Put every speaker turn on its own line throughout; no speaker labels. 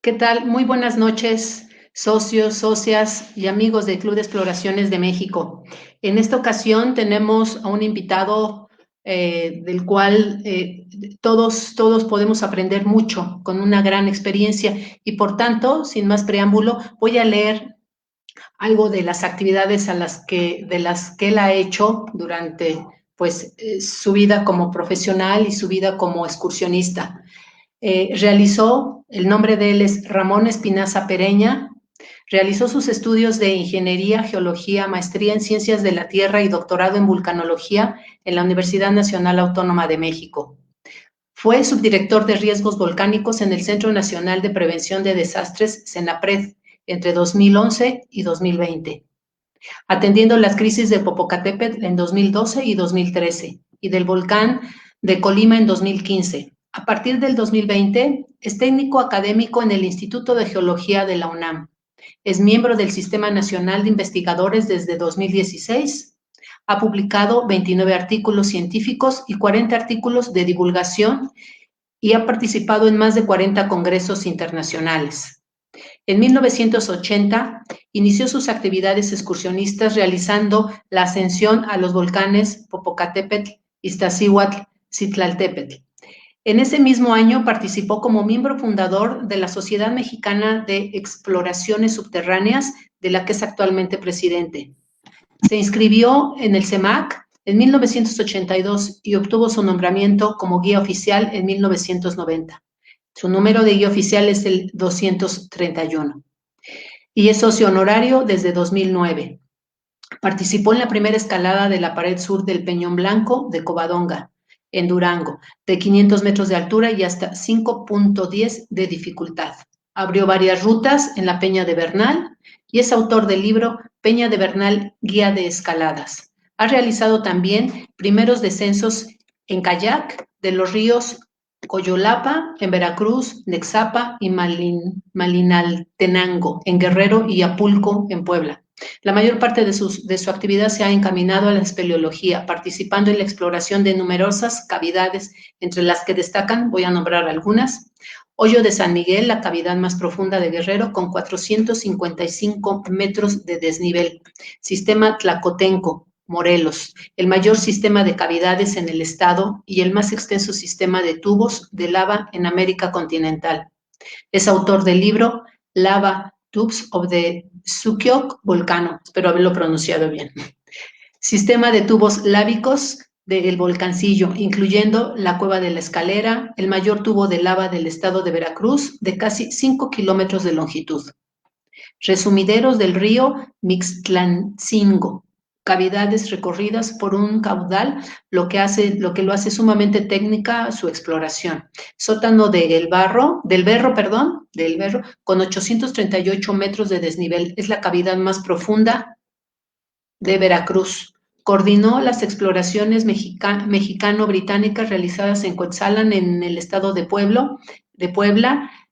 ¿Qué tal? Muy buenas noches, socios, socias y amigos del Club de Exploraciones de México. En esta ocasión tenemos a un invitado del cual todos podemos aprender mucho, con una gran experiencia y por tanto, sin más preámbulo, voy a leer algo de las actividades de las que él ha hecho durante su vida como profesional y su vida como excursionista. El nombre de él es Ramón Espinaza Pereña, realizó sus estudios de ingeniería, geología, maestría en ciencias de la tierra y doctorado en vulcanología en la Universidad Nacional Autónoma de México. Fue subdirector de riesgos volcánicos en el Centro Nacional de Prevención de Desastres, CENAPRED, entre 2011 y 2020, atendiendo las crisis de Popocatépetl en 2012 y 2013 y del volcán de Colima en 2015. A partir del 2020, es técnico académico en el Instituto de Geología de la UNAM. Es miembro del Sistema Nacional de Investigadores desde 2016. Ha publicado 29 artículos científicos y 40 artículos de divulgación y ha participado en más de 40 congresos internacionales. En 1980 inició sus actividades excursionistas realizando la ascensión a los volcanes Popocatépetl, Iztaccíhuatl, Citlaltépetl. En ese mismo año participó como miembro fundador de la Sociedad Mexicana de Exploraciones Subterráneas, de la que es actualmente presidente. Se inscribió en el CEMAC en 1982 y obtuvo su nombramiento como guía oficial en 1990. Su número de guía oficial es el 231 y es socio honorario desde 2009. Participó en la primera escalada de la pared sur del Peñón Blanco de Covadonga, en Durango, de 500 metros de altura y hasta 5.10 de dificultad. Abrió varias rutas en la Peña de Bernal y es autor del libro Peña de Bernal, Guía de Escaladas. Ha realizado también primeros descensos en kayak de los ríos Coyolapa en Veracruz, Nexapa y Malinaltenango en Guerrero y Apulco en Puebla. La mayor parte de su actividad se ha encaminado a la espeleología, participando en la exploración de numerosas cavidades, entre las que destacan, voy a nombrar algunas: Hoyo de San Miguel, la cavidad más profunda de Guerrero, con 455 metros de desnivel. Sistema Tlacotenco, Morelos, el mayor sistema de cavidades en el estado y el más extenso sistema de tubos de lava en América continental. Es autor del libro Lava Tubes of the Sukiok Volcano, espero haberlo pronunciado bien. Sistema de tubos lábicos del Volcancillo, incluyendo la Cueva de la Escalera, el mayor tubo de lava del estado de Veracruz, de casi 5 kilómetros de longitud. Resumideros del río Mixtlancingo, cavidades recorridas por un caudal, lo que lo hace sumamente técnica su exploración. Sótano del Berro, con 838 metros de desnivel. Es la cavidad más profunda de Veracruz. Coordinó las exploraciones mexicano-británicas realizadas en Cuetzalan, en el estado de Puebla,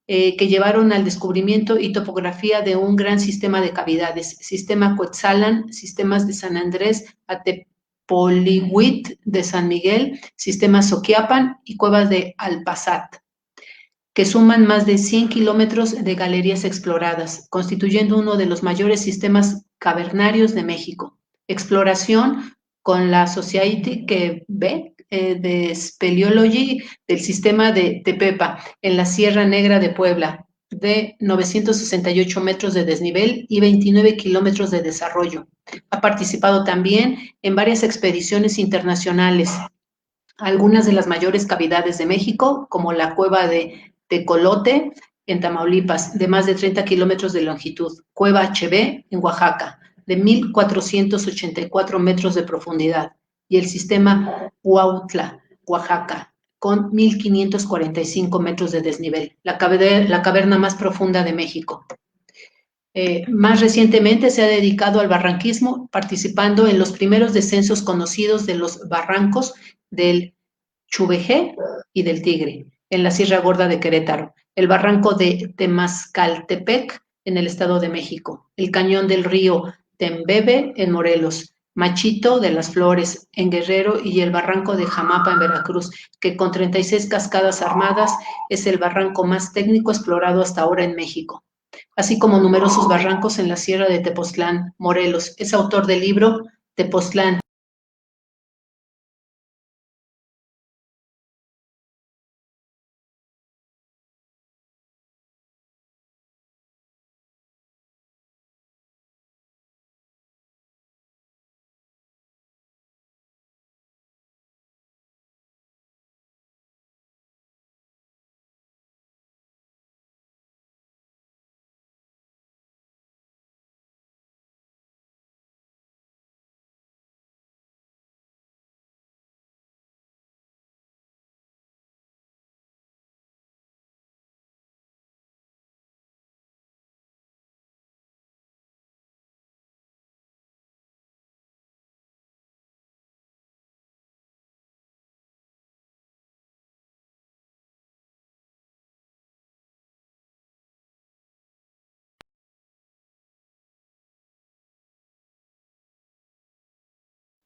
que llevaron al descubrimiento y topografía de un gran sistema de cavidades: Sistema Cuetzalan, Sistemas de San Andrés, Atepolihuit de San Miguel, Sistema Soquiapan y Cuevas de Alpazat, que suman más de 100 kilómetros de galerías exploradas, constituyendo uno de los mayores sistemas cavernarios de México. Exploración con la Society de Speleology del sistema de Tepepa, en la Sierra Negra de Puebla, de 968 metros de desnivel y 29 kilómetros de desarrollo. Ha participado también en varias expediciones internacionales, algunas de las mayores cavidades de México, como la Cueva de Tecolote en Tamaulipas, de más de 30 kilómetros de longitud; Cueva HB en Oaxaca, de 1,484 metros de profundidad; y el sistema Huautla, Oaxaca, con 1,545 metros de desnivel, la caverna más profunda de México. Más recientemente se ha dedicado al barranquismo, participando en los primeros descensos conocidos de los barrancos del Chuvejé y del Tigre, en la Sierra Gorda de Querétaro; el barranco de Temascaltepec, en el Estado de México; el cañón del río Tembebe, en Morelos; Machito de las Flores en Guerrero y el barranco de Jamapa en Veracruz, que con 36 cascadas armadas es el barranco más técnico explorado hasta ahora en México, así como numerosos barrancos en la Sierra de Tepoztlán, Morelos. Es autor del libro Tepoztlán.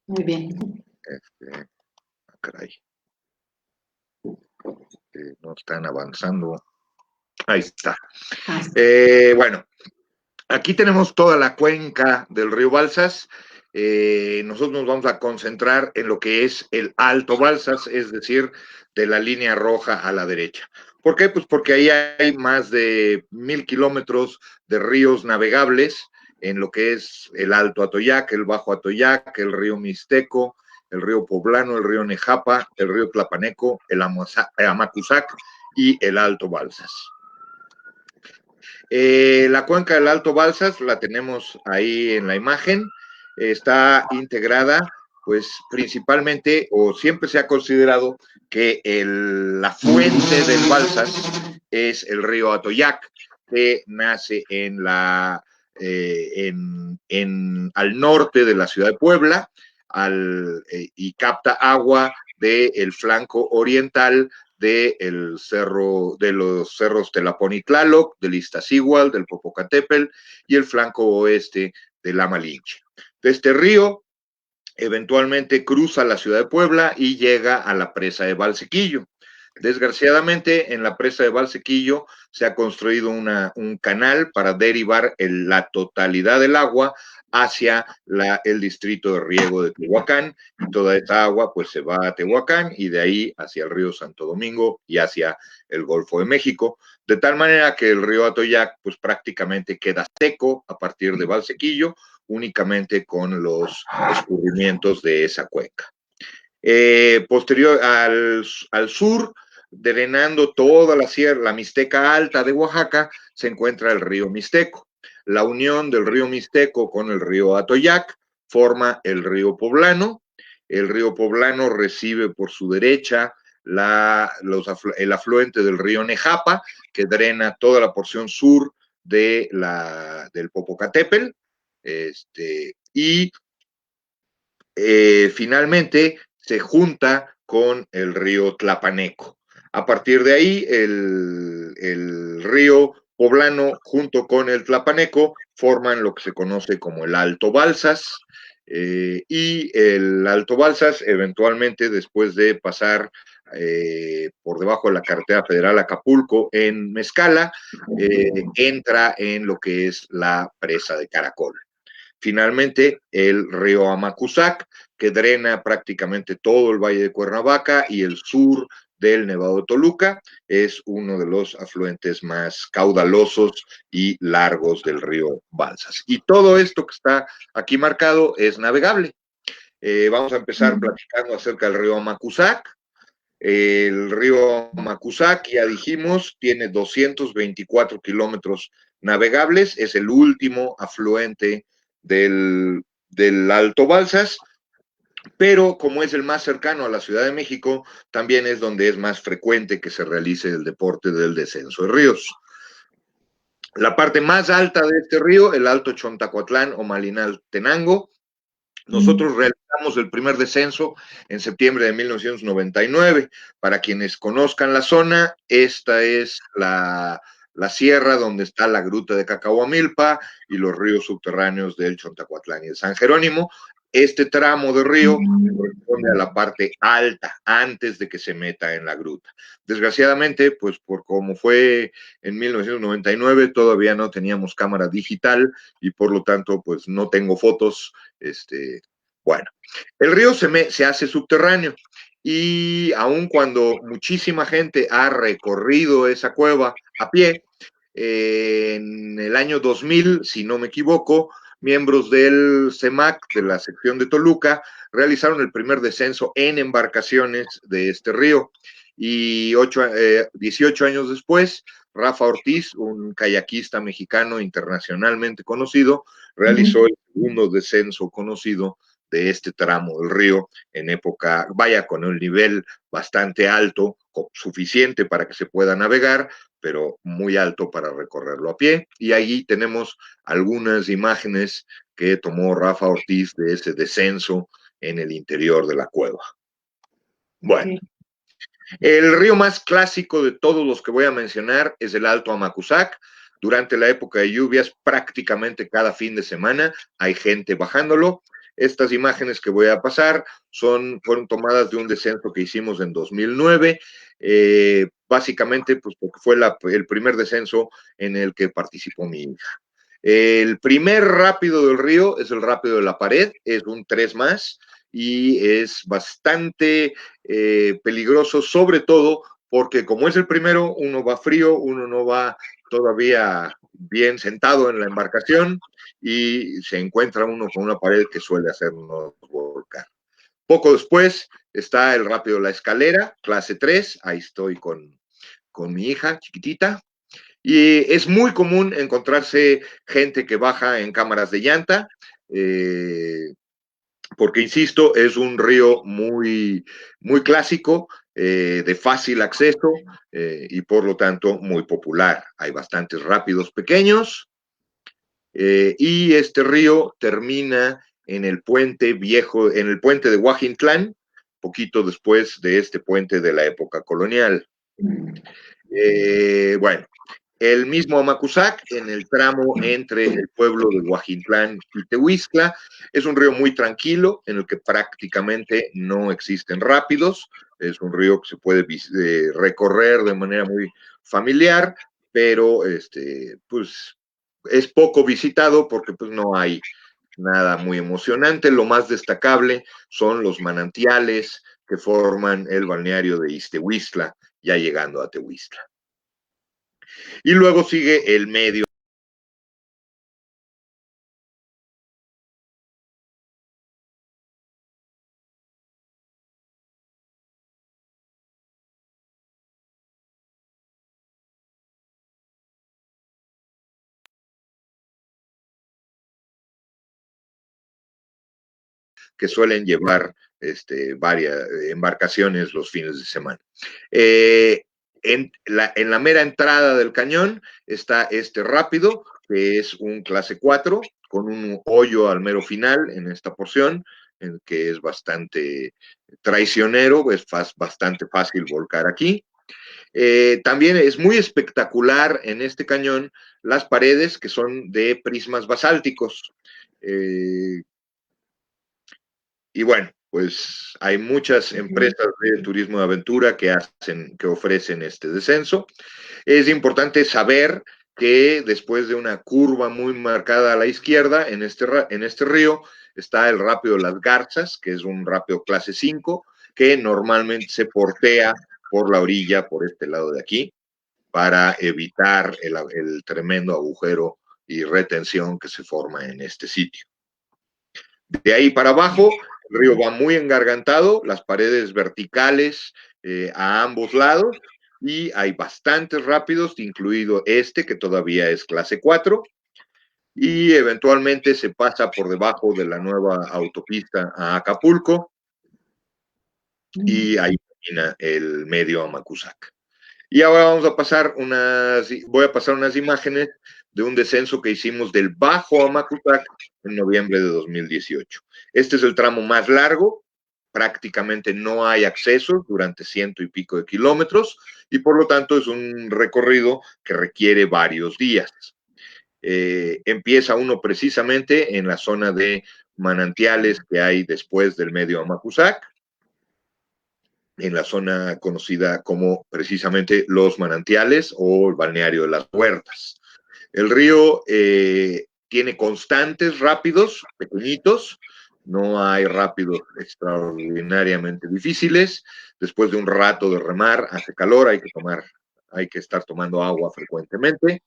Muy bien.
Caray, no están avanzando. Ahí está. Bueno, aquí tenemos toda la cuenca del río Balsas. Nosotros nos vamos a concentrar en lo que es el Alto Balsas, es decir, de la línea roja a la derecha. ¿Por qué? Pues porque ahí hay más de 1000 kilómetros de ríos navegables en lo que es el Alto Atoyac, el Bajo Atoyac, el río Mixteco, el río Poblano, el río Nejapa, el río Tlapaneco, el Amacuzac y el Alto Balsas. La cuenca del Alto Balsas la tenemos ahí en la imagen, está integrada pues principalmente o siempre se ha considerado que la fuente del Balsas es el río Atoyac, que nace al norte de la ciudad de Puebla y capta agua del flanco oriental del cerro, de los cerros Telapón y Tlaloc, del Iztaccíhuatl, del Popocatépetl y el flanco oeste de la Malinche. De este río eventualmente cruza la ciudad de Puebla y llega a la presa de Valsequillo. Desgraciadamente, en la presa de Valsequillo se ha construido un canal para derivar la totalidad del agua hacia el distrito de riego de Tehuacán, y toda esta agua pues se va a Tehuacán y de ahí hacia el río Santo Domingo y hacia el Golfo de México, de tal manera que el río Atoyac pues prácticamente queda seco a partir de Valsequillo, únicamente con los escurrimientos de esa cuenca. Posterior al sur, drenando toda la sierra, la Mixteca Alta de Oaxaca, se encuentra el río Mixteco. La unión del río Mixteco con el río Atoyac forma el río Poblano. El río Poblano recibe por su derecha el afluente del río Nejapa, que drena toda la porción sur del Popocatépetl. Y finalmente se junta con el río Tlapaneco. A partir de ahí, el río Poblano junto con el Tlapaneco forman lo que se conoce como el Alto Balsas, y el Alto Balsas eventualmente, después de pasar por debajo de la carretera federal Acapulco en Mezcala, entra en lo que es la presa de Caracol. Finalmente, el río Amacuzac, que drena prácticamente todo el valle de Cuernavaca y el sur del Nevado de Toluca, es uno de los afluentes más caudalosos y largos del río Balsas. Y todo esto que está aquí marcado es navegable. Vamos a empezar platicando acerca del río Amacuzac. El río Amacuzac, ya dijimos, tiene 224 kilómetros navegables, es el último afluente del Alto Balsas, pero como es el más cercano a la Ciudad de México, también es donde es más frecuente que se realice el deporte del descenso de ríos. La parte más alta de este río, el Alto Chontacuatlán o Malinaltenango, nosotros realizamos el primer descenso en septiembre de 1999. Para quienes conozcan la zona, esta es la sierra donde está la gruta de Cacahuamilpa y los ríos subterráneos del Chontacuatlán y de San Jerónimo. Este tramo de río corresponde a la parte alta, antes de que se meta en la gruta. Desgraciadamente, pues por como fue en 1999, todavía no teníamos cámara digital y por lo tanto, pues no tengo fotos. Bueno, el río se hace subterráneo y aun cuando muchísima gente ha recorrido esa cueva a pie, en el año 2000, si no me equivoco, miembros del CEMAC, de la sección de Toluca, realizaron el primer descenso en embarcaciones de este río. Y 18 años después, Rafa Ortiz, un kayakista mexicano internacionalmente conocido, realizó el segundo descenso conocido de este tramo del río en época, vaya, con un nivel bastante alto, suficiente para que se pueda navegar, pero muy alto para recorrerlo a pie. Y ahí tenemos algunas imágenes que tomó Rafa Ortiz de ese descenso en el interior de la cueva. Bueno, el río más clásico de todos los que voy a mencionar es el Alto Amacuzac. Durante la época de lluvias, prácticamente cada fin de semana hay gente bajándolo. Estas imágenes que voy a pasar fueron tomadas de un descenso que hicimos en 2009, básicamente pues porque fue el primer descenso en el que participó mi hija. El primer rápido del río es el rápido de la pared, es un 3 más y es bastante peligroso, sobre todo porque como es el primero, uno va frío, uno no va todavía bien sentado en la embarcación y se encuentra uno con una pared que suele hacernos volcar. Poco después está el rápido de la escalera, clase 3, ahí estoy con mi hija chiquitita. Y es muy común encontrarse gente que baja en cámaras de llanta, porque, insisto, es un río muy, muy clásico, de fácil acceso y por lo tanto muy popular. Hay bastantes rápidos pequeños y este río termina en el puente viejo, en el puente de Huajitlán, poquito después de este puente de la época colonial. Bueno, el mismo Amacuzac, en el tramo entre el pueblo de Huajitlán y Tehuizcla, es un río muy tranquilo, en el que prácticamente no existen rápidos. Es un río que se puede recorrer de manera muy familiar, pero pues es poco visitado porque pues no hay nada muy emocionante. Lo más destacable son los manantiales que forman el balneario de Iztehuiztla, ya llegando a Tehuiztla. Y luego sigue el medio. Que suelen llevar varias embarcaciones los fines de semana. En la mera entrada del cañón está este rápido, que es un clase 4, con un hoyo al mero final en esta porción, en que es bastante traicionero, es bastante fácil volcar aquí. También es muy espectacular en este cañón las paredes que son de prismas basálticos. Y bueno, pues hay muchas empresas de turismo de aventura que ofrecen este descenso. Es importante saber que después de una curva muy marcada a la izquierda, en este río, está el rápido Las Garzas, que es un rápido clase 5, que normalmente se portea por la orilla, por este lado de aquí, para evitar el tremendo agujero y retención que se forma en este sitio. De ahí para abajo, el río va muy engargantado, las paredes verticales a ambos lados, y hay bastantes rápidos, incluido este, que todavía es clase 4, y eventualmente se pasa por debajo de la nueva autopista a Acapulco, y ahí termina el medio Amacuzac. Y ahora voy a pasar unas imágenes de un descenso que hicimos del Bajo Amacuzac en noviembre de 2018. Este es el tramo más largo, prácticamente no hay acceso durante 100 y pico de kilómetros y por lo tanto es un recorrido que requiere varios días. Empieza uno precisamente en la zona de manantiales que hay después del medio Amacuzac, en la zona conocida como precisamente Los Manantiales o el balneario de las Huertas. El río tiene constantes rápidos, pequeñitos, no hay rápidos extraordinariamente difíciles. Después de un rato de remar, hace calor, hay que estar tomando agua frecuentemente.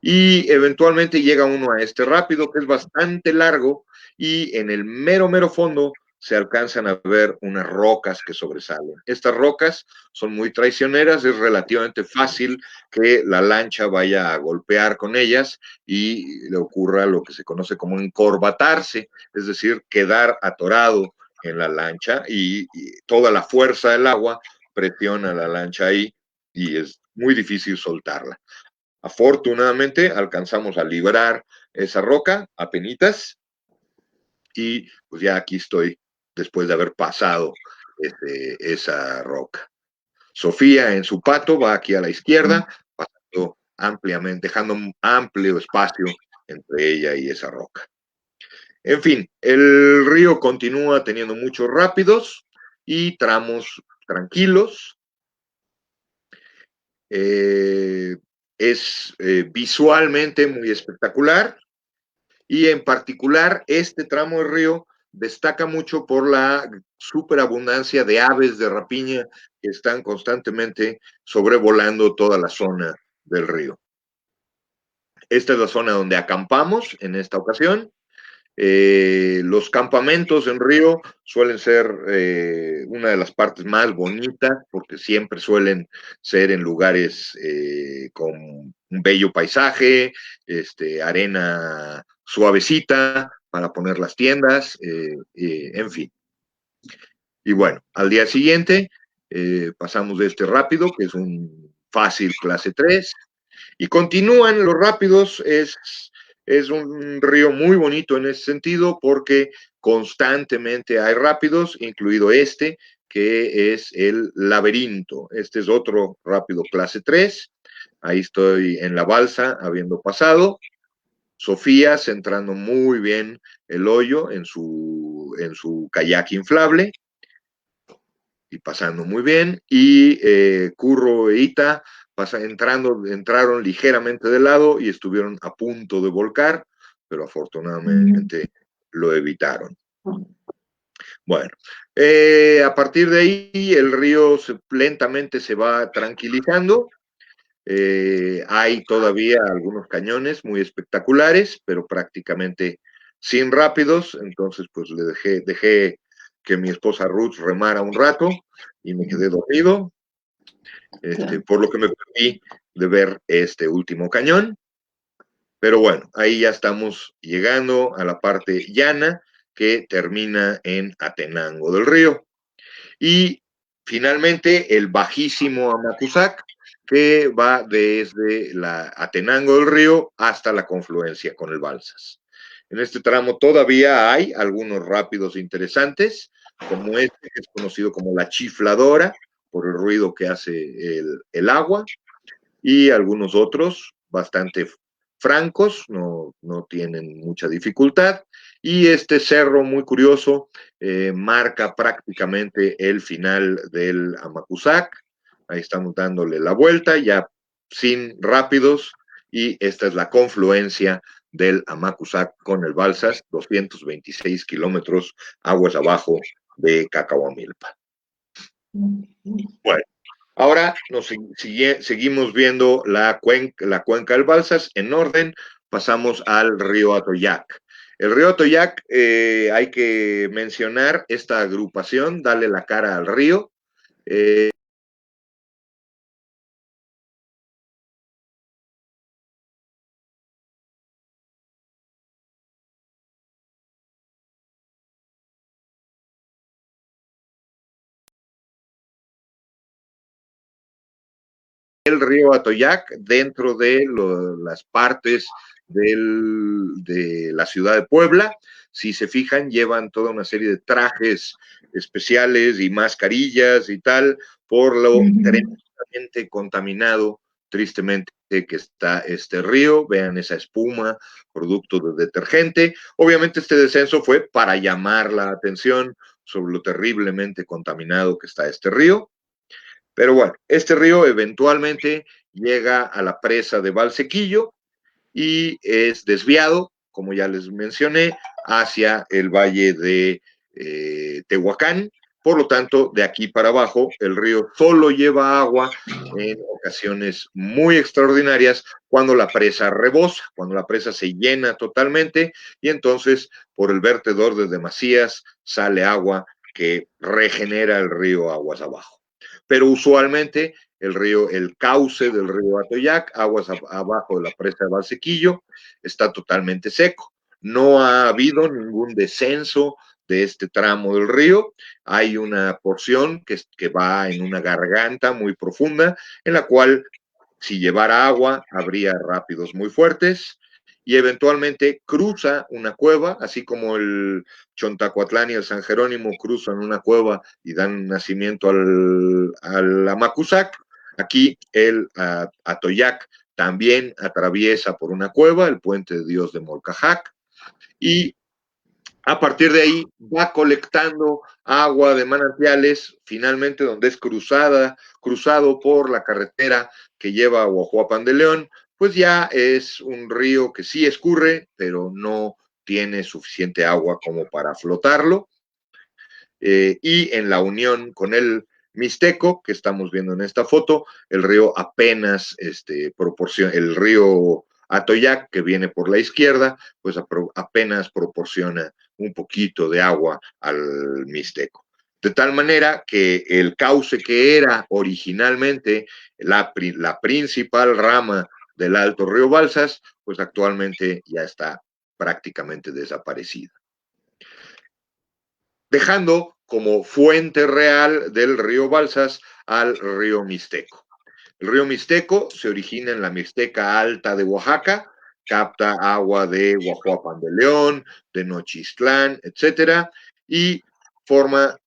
Y eventualmente llega uno a este rápido que es bastante largo y en el mero fondo se alcanzan a ver unas rocas que sobresalen. Estas rocas son muy traicioneras, es relativamente fácil que la lancha vaya a golpear con ellas y le ocurra lo que se conoce como encorbatarse, es decir, quedar atorado en la lancha y toda la fuerza del agua presiona la lancha ahí y es muy difícil soltarla. Afortunadamente alcanzamos a librar esa roca a penitas y pues ya aquí estoy después de haber pasado esa roca. Sofía en su pato va aquí a la izquierda, pasando ampliamente, dejando un amplio espacio entre ella y esa roca. En fin, el río continúa teniendo muchos rápidos y tramos tranquilos. Es visualmente muy espectacular y en particular este tramo del río destaca mucho por la superabundancia de aves de rapiña que están constantemente sobrevolando toda la zona del río. Esta es la zona donde acampamos en esta ocasión. Los campamentos en Río suelen ser una de las partes más bonitas porque siempre suelen ser en lugares con un bello paisaje, arena suavecita para poner las tiendas, en fin. Y bueno, al día siguiente pasamos de este rápido, que es un fácil clase 3, y continúan los rápidos, es un río muy bonito en ese sentido porque constantemente hay rápidos, incluido este, que es el Laberinto. Este es otro rápido clase 3. Ahí estoy en la balsa habiendo pasado. Sofía centrando muy bien el hoyo en su kayak inflable y pasando muy bien. Y Curro e Ita entraron ligeramente de lado y estuvieron a punto de volcar, pero afortunadamente lo evitaron. Bueno, a partir de ahí el río lentamente se va tranquilizando. Hay todavía algunos cañones muy espectaculares, pero prácticamente sin rápidos. Entonces, pues dejé que mi esposa Ruth remara un rato y me quedé dormido, por lo que me perdí de ver este último cañón. Pero bueno, ahí ya estamos llegando a la parte llana que termina en Atenango del Río. Y finalmente el bajísimo Amacuzac, que va desde la Atenango del Río hasta la confluencia con el Balsas. En este tramo todavía hay algunos rápidos interesantes, como este que es conocido como la chifladora, por el ruido que hace el agua, y algunos otros bastante francos, no tienen mucha dificultad. Y este cerro muy curioso marca prácticamente el final del Amacuzac. Ahí estamos dándole la vuelta, ya sin rápidos, y esta es la confluencia del Amacuzac con el Balsas, 226 kilómetros aguas abajo de Cacahuamilpa. Bueno, ahora seguimos viendo la cuenca del Balsas en orden, pasamos al río Atoyac. El río Atoyac, hay que mencionar esta agrupación, Dale la cara al río. El río Atoyac dentro de las partes de la ciudad de Puebla. Si se fijan, llevan toda una serie de trajes especiales y mascarillas y tal, por lo tremendamente contaminado, tristemente, que está este río, vean esa espuma, producto de detergente. Obviamente este descenso fue para llamar la atención sobre lo terriblemente contaminado que está este río. Pero bueno, este río eventualmente llega a la presa de Valsequillo y es desviado, como ya les mencioné, hacia el valle de Tehuacán. Por lo tanto, de aquí para abajo, el río solo lleva agua en ocasiones muy extraordinarias cuando la presa rebosa, cuando la presa se llena totalmente y entonces por el vertedor de Demasías sale agua que regenera el río aguas abajo. Pero usualmente el cauce del río Atoyac, aguas abajo de la presa de Valsequillo, está totalmente seco. No ha habido ningún descenso de este tramo del río. Hay una porción que va en una garganta muy profunda, en la cual, si llevara agua, habría rápidos muy fuertes y eventualmente cruza una cueva, así como el Chontacuatlán y el San Jerónimo cruzan una cueva y dan nacimiento al Amacuzac. Aquí el Atoyac también atraviesa por una cueva, el puente de Dios de Molcajac, y a partir de ahí va colectando agua de manantiales, finalmente donde es cruzado por la carretera que lleva a Huajuapan de León, pues ya es un río que sí escurre, pero no tiene suficiente agua como para flotarlo. Y en la unión con el Mixteco, que estamos viendo en esta foto, el río apenas proporciona, el río Atoyac, que viene por la izquierda, pues apenas proporciona un poquito de agua al Mixteco. De tal manera que el cauce que era originalmente la principal rama del Alto Río Balsas, pues actualmente ya está prácticamente desaparecida, dejando como fuente real del río Balsas al río Mixteco. El río Mixteco se origina en la Mixteca Alta de Oaxaca, capta agua de Huajuapan de León, de Nochistlán, etcétera, y forma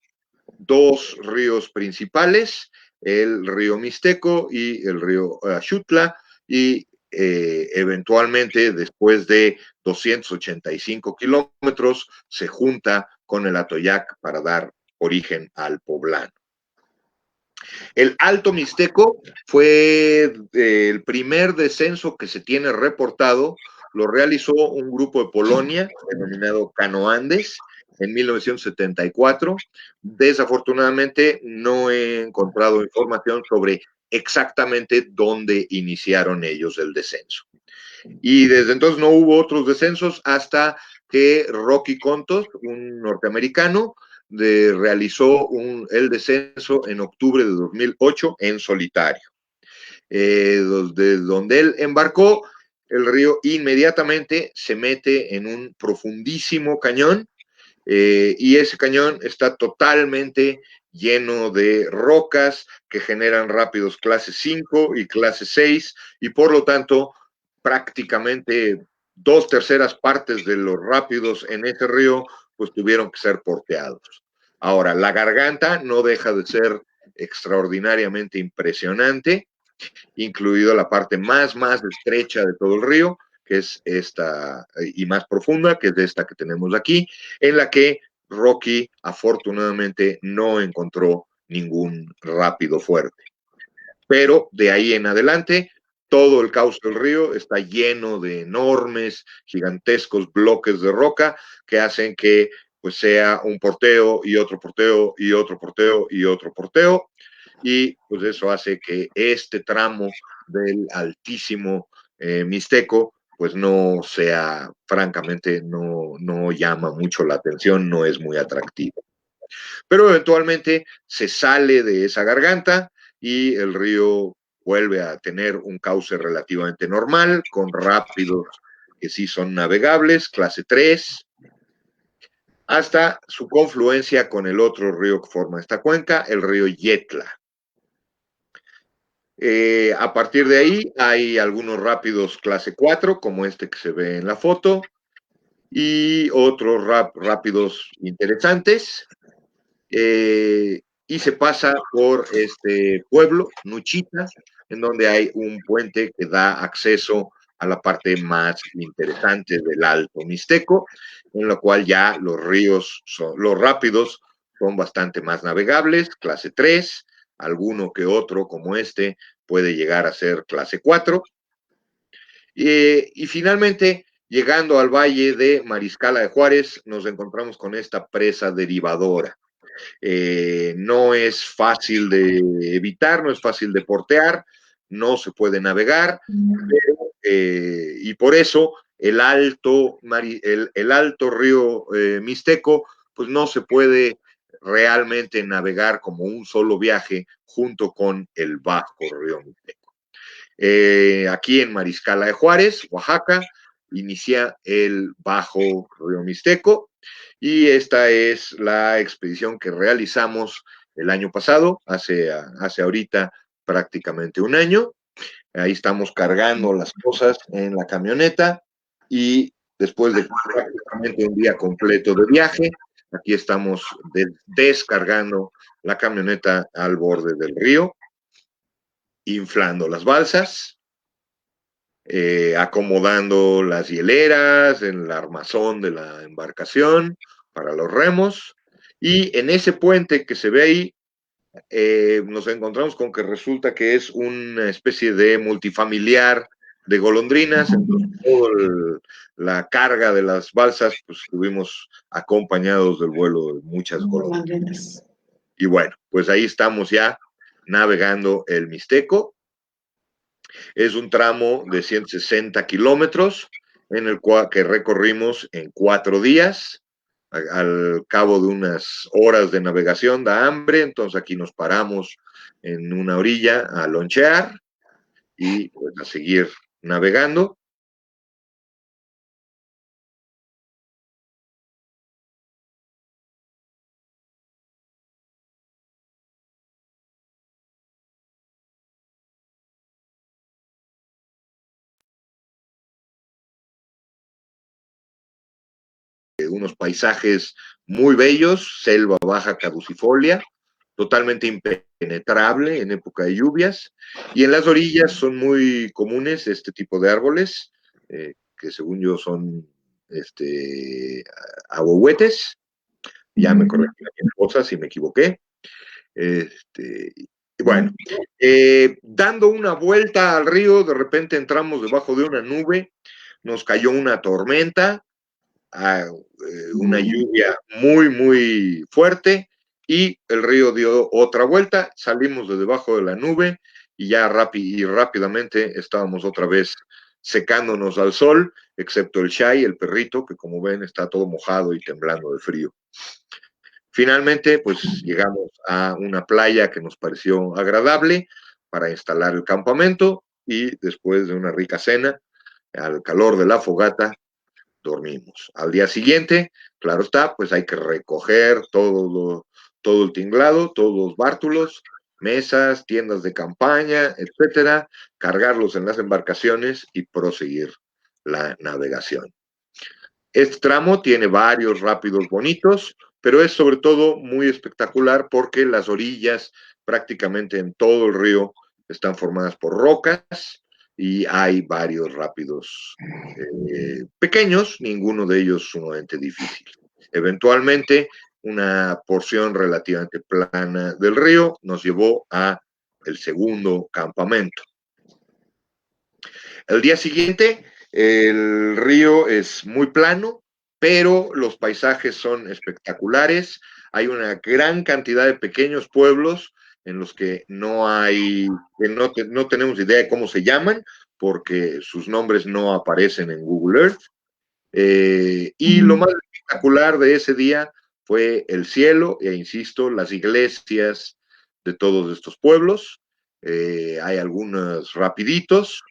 dos ríos principales, el río Mixteco y el río Xutla, y eventualmente después de 285 kilómetros se junta con el Atoyac para dar origen al poblado. El Alto Mixteco fue el primer descenso que se tiene reportado, lo realizó un grupo de Polonia denominado Canoandes en 1974. Desafortunadamente no he encontrado información sobre exactamente dónde iniciaron ellos el descenso. Y desde entonces no hubo otros descensos hasta que Rocky Contos, un norteamericano, realizó el descenso en octubre de 2008 en solitario. Donde él embarcó, el río inmediatamente se mete en un profundísimo cañón, y ese cañón está totalmente lleno de rocas que generan rápidos clase 5 y clase 6, y por lo tanto prácticamente 2/3 partes de los rápidos en ese río pues tuvieron que ser porteados. Ahora, la garganta no deja de ser extraordinariamente impresionante, incluido la parte más estrecha de todo el río, que es esta, y más profunda, que es esta que tenemos aquí, en la que Rocky afortunadamente no encontró ningún rápido fuerte. Pero de ahí en adelante, todo el cauce del río está lleno de enormes, gigantescos bloques de roca que hacen que pues sea un porteo y otro porteo y otro porteo y otro porteo, y pues eso hace que este tramo del altísimo Mixteco pues no sea, francamente, no llama mucho la atención, no es muy atractivo. Pero eventualmente se sale de esa garganta y el río vuelve a tener un cauce relativamente normal, con rápidos que sí son navegables, clase 3, hasta su confluencia con el otro río que forma esta cuenca, el río Yetla. A partir de ahí hay algunos rápidos clase 4, como este que se ve en la foto, y otros rápidos interesantes. Y se pasa por este pueblo, Nuchita, en donde hay un puente que da acceso a la parte más interesante del Alto Mixteco, en la cual ya los ríos, los rápidos, son bastante más navegables, clase 3, alguno que otro como este puede llegar a ser clase 4. Y finalmente, llegando al valle de Mariscala de Juárez, nos encontramos con esta presa derivadora. No es fácil de evitar, no es fácil de portear, no se puede navegar, pero, y por eso el alto río Mixteco, pues no se puede realmente navegar como un solo viaje junto con el bajo río Mixteco. Aquí en Mariscala de Juárez, Oaxaca, inicia el bajo río Mixteco, y esta es la expedición que realizamos el año pasado, hace ahorita prácticamente un año. Ahí estamos cargando las cosas en la camioneta y después de prácticamente un día completo de viaje, aquí estamos descargando la camioneta al borde del río, inflando las balsas, acomodando las hieleras, en el armazón de la embarcación para los remos, y en ese puente que se ve ahí, nos encontramos con que resulta que es una especie de multifamiliar de golondrinas. Entonces, toda la carga de las balsas, pues estuvimos acompañados del vuelo de muchas golondrinas. Y bueno, pues ahí estamos ya navegando el Mixteco. Es un tramo de 160 kilómetros en el cual que recorrimos en 4 días. Al cabo de unas horas de navegación da hambre, entonces aquí nos paramos en una orilla a lonchear y pues a seguir navegando. Unos paisajes muy bellos, selva baja caducifolia, totalmente impenetrable en época de lluvias, y en las orillas son muy comunes este tipo de árboles, que según yo son ahuehuetes. Ya me corregí mi esposa si me equivoqué. Y bueno, dando una vuelta al río, de repente entramos debajo de una nube, nos cayó una tormenta, una lluvia muy, muy fuerte, y el río dio otra vuelta, salimos de debajo de la nube y ya rápidamente estábamos otra vez secándonos al sol, excepto el Shai, el perrito, que como ven está todo mojado y temblando de frío. Finalmente, pues llegamos a una playa que nos pareció agradable para instalar el campamento, y después de una rica cena, al calor de la fogata, dormimos. Al día siguiente, claro está, pues hay que recoger todo el tinglado, todos los bártulos, mesas, tiendas de campaña, etcétera, cargarlos en las embarcaciones y proseguir la navegación. Este tramo tiene varios rápidos bonitos, pero es sobre todo muy espectacular porque las orillas prácticamente en todo el río están formadas por rocas y hay varios rápidos pequeños, ninguno de ellos sumamente difícil. Eventualmente, una porción relativamente plana del río nos llevó a el segundo campamento. El día siguiente, el río es muy plano, pero los paisajes son espectaculares. Hay una gran cantidad de pequeños pueblos en los que no tenemos idea de cómo se llaman, porque sus nombres no aparecen en Google Earth. Y lo más espectacular de ese día fue el cielo, e insisto, las iglesias de todos estos pueblos. Hay algunos rapiditos.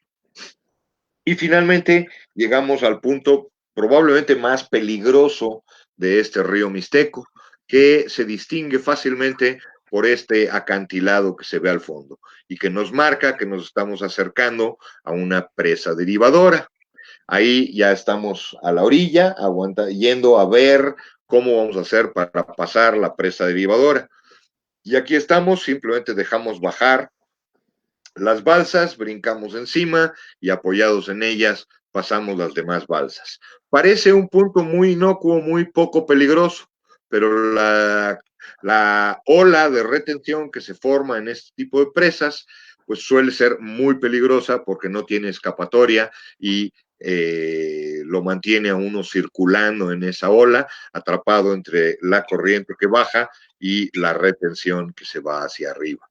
Y finalmente llegamos al punto probablemente más peligroso de este río Mixteco, que se distingue fácilmente por este acantilado que se ve al fondo y que nos marca que nos estamos acercando a una presa derivadora. Ahí ya estamos a la orilla, yendo a ver cómo vamos a hacer para pasar la presa derivadora. Y aquí estamos, simplemente dejamos bajar las balsas, brincamos encima y apoyados en ellas pasamos las demás balsas. Parece un punto muy inocuo, muy poco peligroso, pero la ola de retención que se forma en este tipo de presas pues suele ser muy peligrosa porque no tiene escapatoria y lo mantiene a uno circulando en esa ola, atrapado entre la corriente que baja y la retención que se va hacia arriba.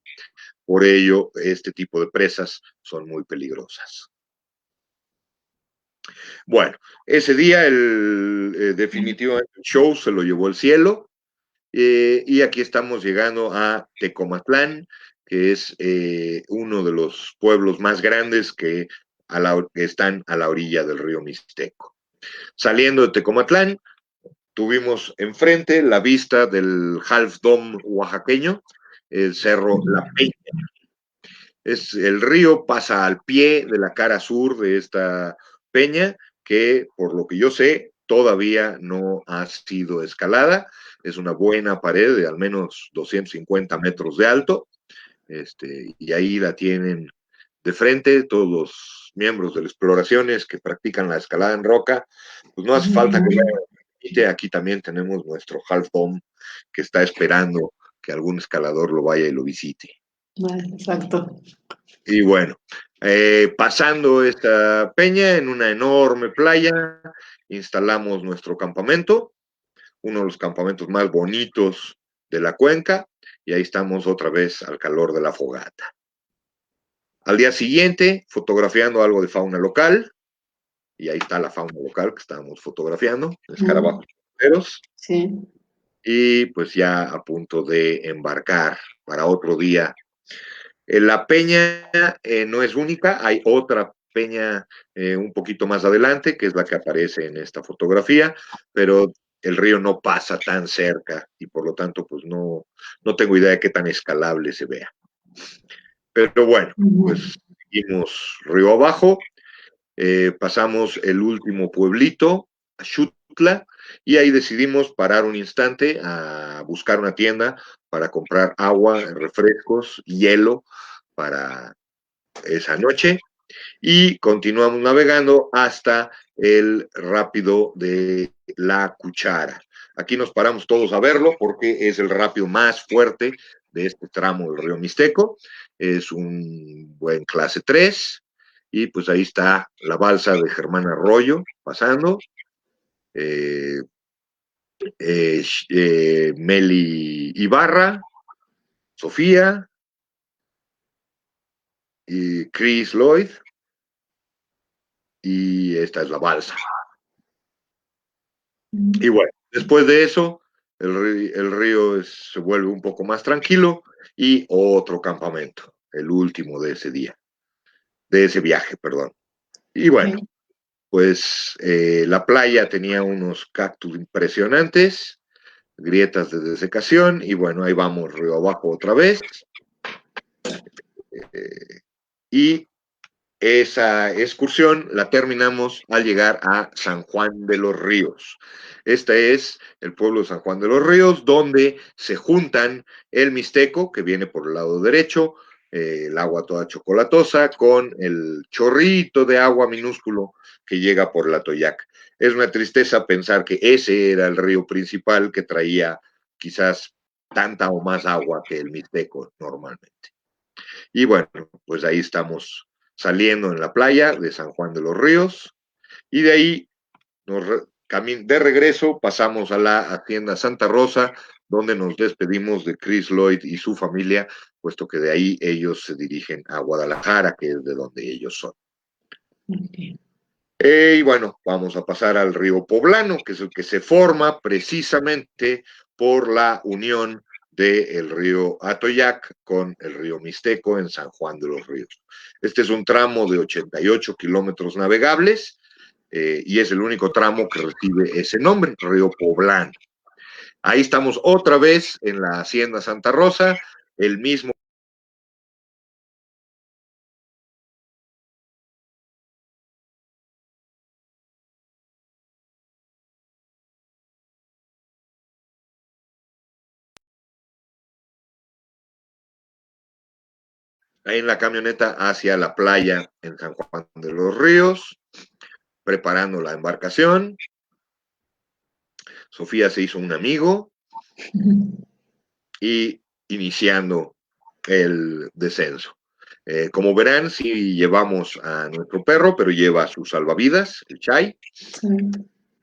Por ello, este tipo de presas son muy peligrosas. Bueno, ese día definitivamente el show se lo llevó el cielo y aquí estamos llegando a Tecomatlán, que es uno de los pueblos más grandes que están a la orilla del río Mixteco. Saliendo de Tecomatlán, tuvimos enfrente la vista del Half Dome oaxaqueño, el cerro La Peña. El río pasa al pie de la cara sur de esta peña, que por lo que yo sé todavía no ha sido escalada. Es una buena pared de al menos 250 metros de alto, y ahí la tienen de frente todos los miembros de las exploraciones que practican la escalada en roca. Pues no hace falta que vayan. Aquí también tenemos nuestro Half Dome que está esperando que algún escalador lo vaya y lo visite.
Exacto.
Y bueno, pasando esta peña en una enorme playa, instalamos nuestro campamento, uno de los campamentos más bonitos de la cuenca, y ahí estamos otra vez al calor de la fogata. Al día siguiente, fotografiando algo de fauna local, y ahí está la fauna local que estábamos fotografiando, escarabajos costeros,
sí.
Y pues ya a punto de embarcar para otro día. La peña no es única, hay otra peña un poquito más adelante, que es la que aparece en esta fotografía, pero el río no pasa tan cerca y por lo tanto pues no tengo idea de qué tan escalable se vea. Pero bueno, pues seguimos río abajo, pasamos el último pueblito, Xutla, y ahí decidimos parar un instante a buscar una tienda para comprar agua, refrescos, hielo para esa noche y continuamos navegando hasta el rápido de La Cuchara. Aquí nos paramos todos a verlo porque es el rápido más fuerte de este tramo del río Mixteco. Es un buen clase 3 y pues ahí está la balsa de Germán Arroyo pasando. Eh, Meli Ibarra, Sofía y Chris Lloyd, y esta es la balsa. Y bueno, después de eso, el río se vuelve un poco más tranquilo y otro campamento, el último de ese día, de ese viaje, perdón. Y bueno, pues la playa tenía unos cactus impresionantes, grietas de desecación, y bueno, ahí vamos río abajo otra vez. Y esa excursión la terminamos al llegar a San Juan de los Ríos. Este es el pueblo de San Juan de los Ríos, donde se juntan el Mixteco, que viene por el lado derecho, el agua toda chocolatosa, con el chorrito de agua minúsculo que llega por la Toyac. Es una tristeza pensar que ese era el río principal que traía quizás tanta o más agua que el Mixteco normalmente. Y bueno, pues ahí estamos saliendo en la playa de San Juan de los Ríos y de ahí de regreso pasamos a la Hacienda Santa Rosa, donde nos despedimos de Chris Lloyd y su familia, puesto que de ahí ellos se dirigen a Guadalajara, que es de donde ellos son.
Okay.
Y bueno, vamos a pasar al río Poblano, que es el que se forma precisamente por la unión del río Atoyac con el río Mixteco en San Juan de los Ríos. Este es un tramo de 88 kilómetros navegables y es el único tramo que recibe ese nombre, río Poblano. Ahí estamos otra vez en la Hacienda Santa Rosa, el mismo ahí en la camioneta hacia la playa en San Juan de los Ríos, preparando la embarcación. Sofía se hizo un amigo y iniciando el descenso. Como verán, sí llevamos a nuestro perro, pero lleva su salvavidas, el Chai. Sí.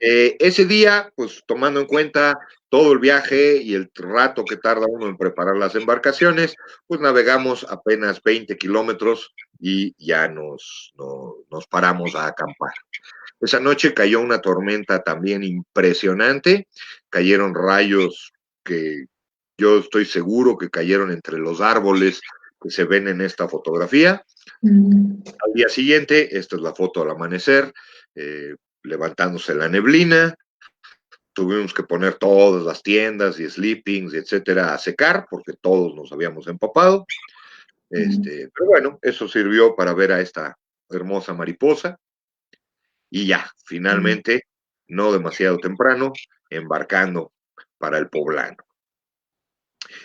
Ese día, pues tomando en cuenta todo el viaje y el rato que tarda uno en preparar las embarcaciones, pues navegamos apenas 20 kilómetros y ya nos paramos a acampar. Esa noche cayó una tormenta también impresionante, cayeron rayos que yo estoy seguro que cayeron entre los árboles que se ven en esta fotografía. Al día siguiente, esta es la foto al amanecer, levantándose la neblina, tuvimos que poner todas las tiendas y sleepings, etcétera, a secar, porque todos nos habíamos empapado. Pero bueno, eso sirvió para ver a esta hermosa mariposa. Y ya, finalmente, no demasiado temprano, embarcando para el Poblano.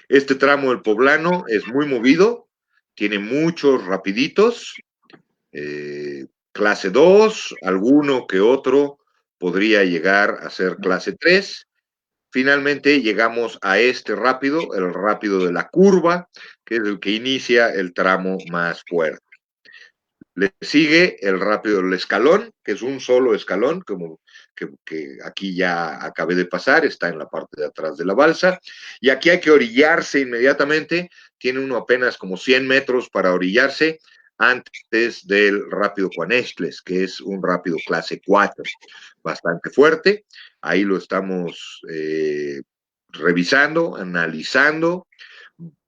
Este tramo del Poblano es muy movido, tiene muchos rapiditos, clase 2, alguno que otro podría llegar a ser clase 3. Finalmente llegamos a este rápido, el rápido de la curva, que es el que inicia el tramo más fuerte. Le sigue el rápido del escalón, que es un solo escalón, como que aquí ya acabé de pasar, está en la parte de atrás de la balsa, y aquí hay que orillarse inmediatamente, tiene uno apenas como 100 metros para orillarse antes del rápido Cuanextles, que es un rápido clase 4, bastante fuerte, ahí lo estamos revisando, analizando.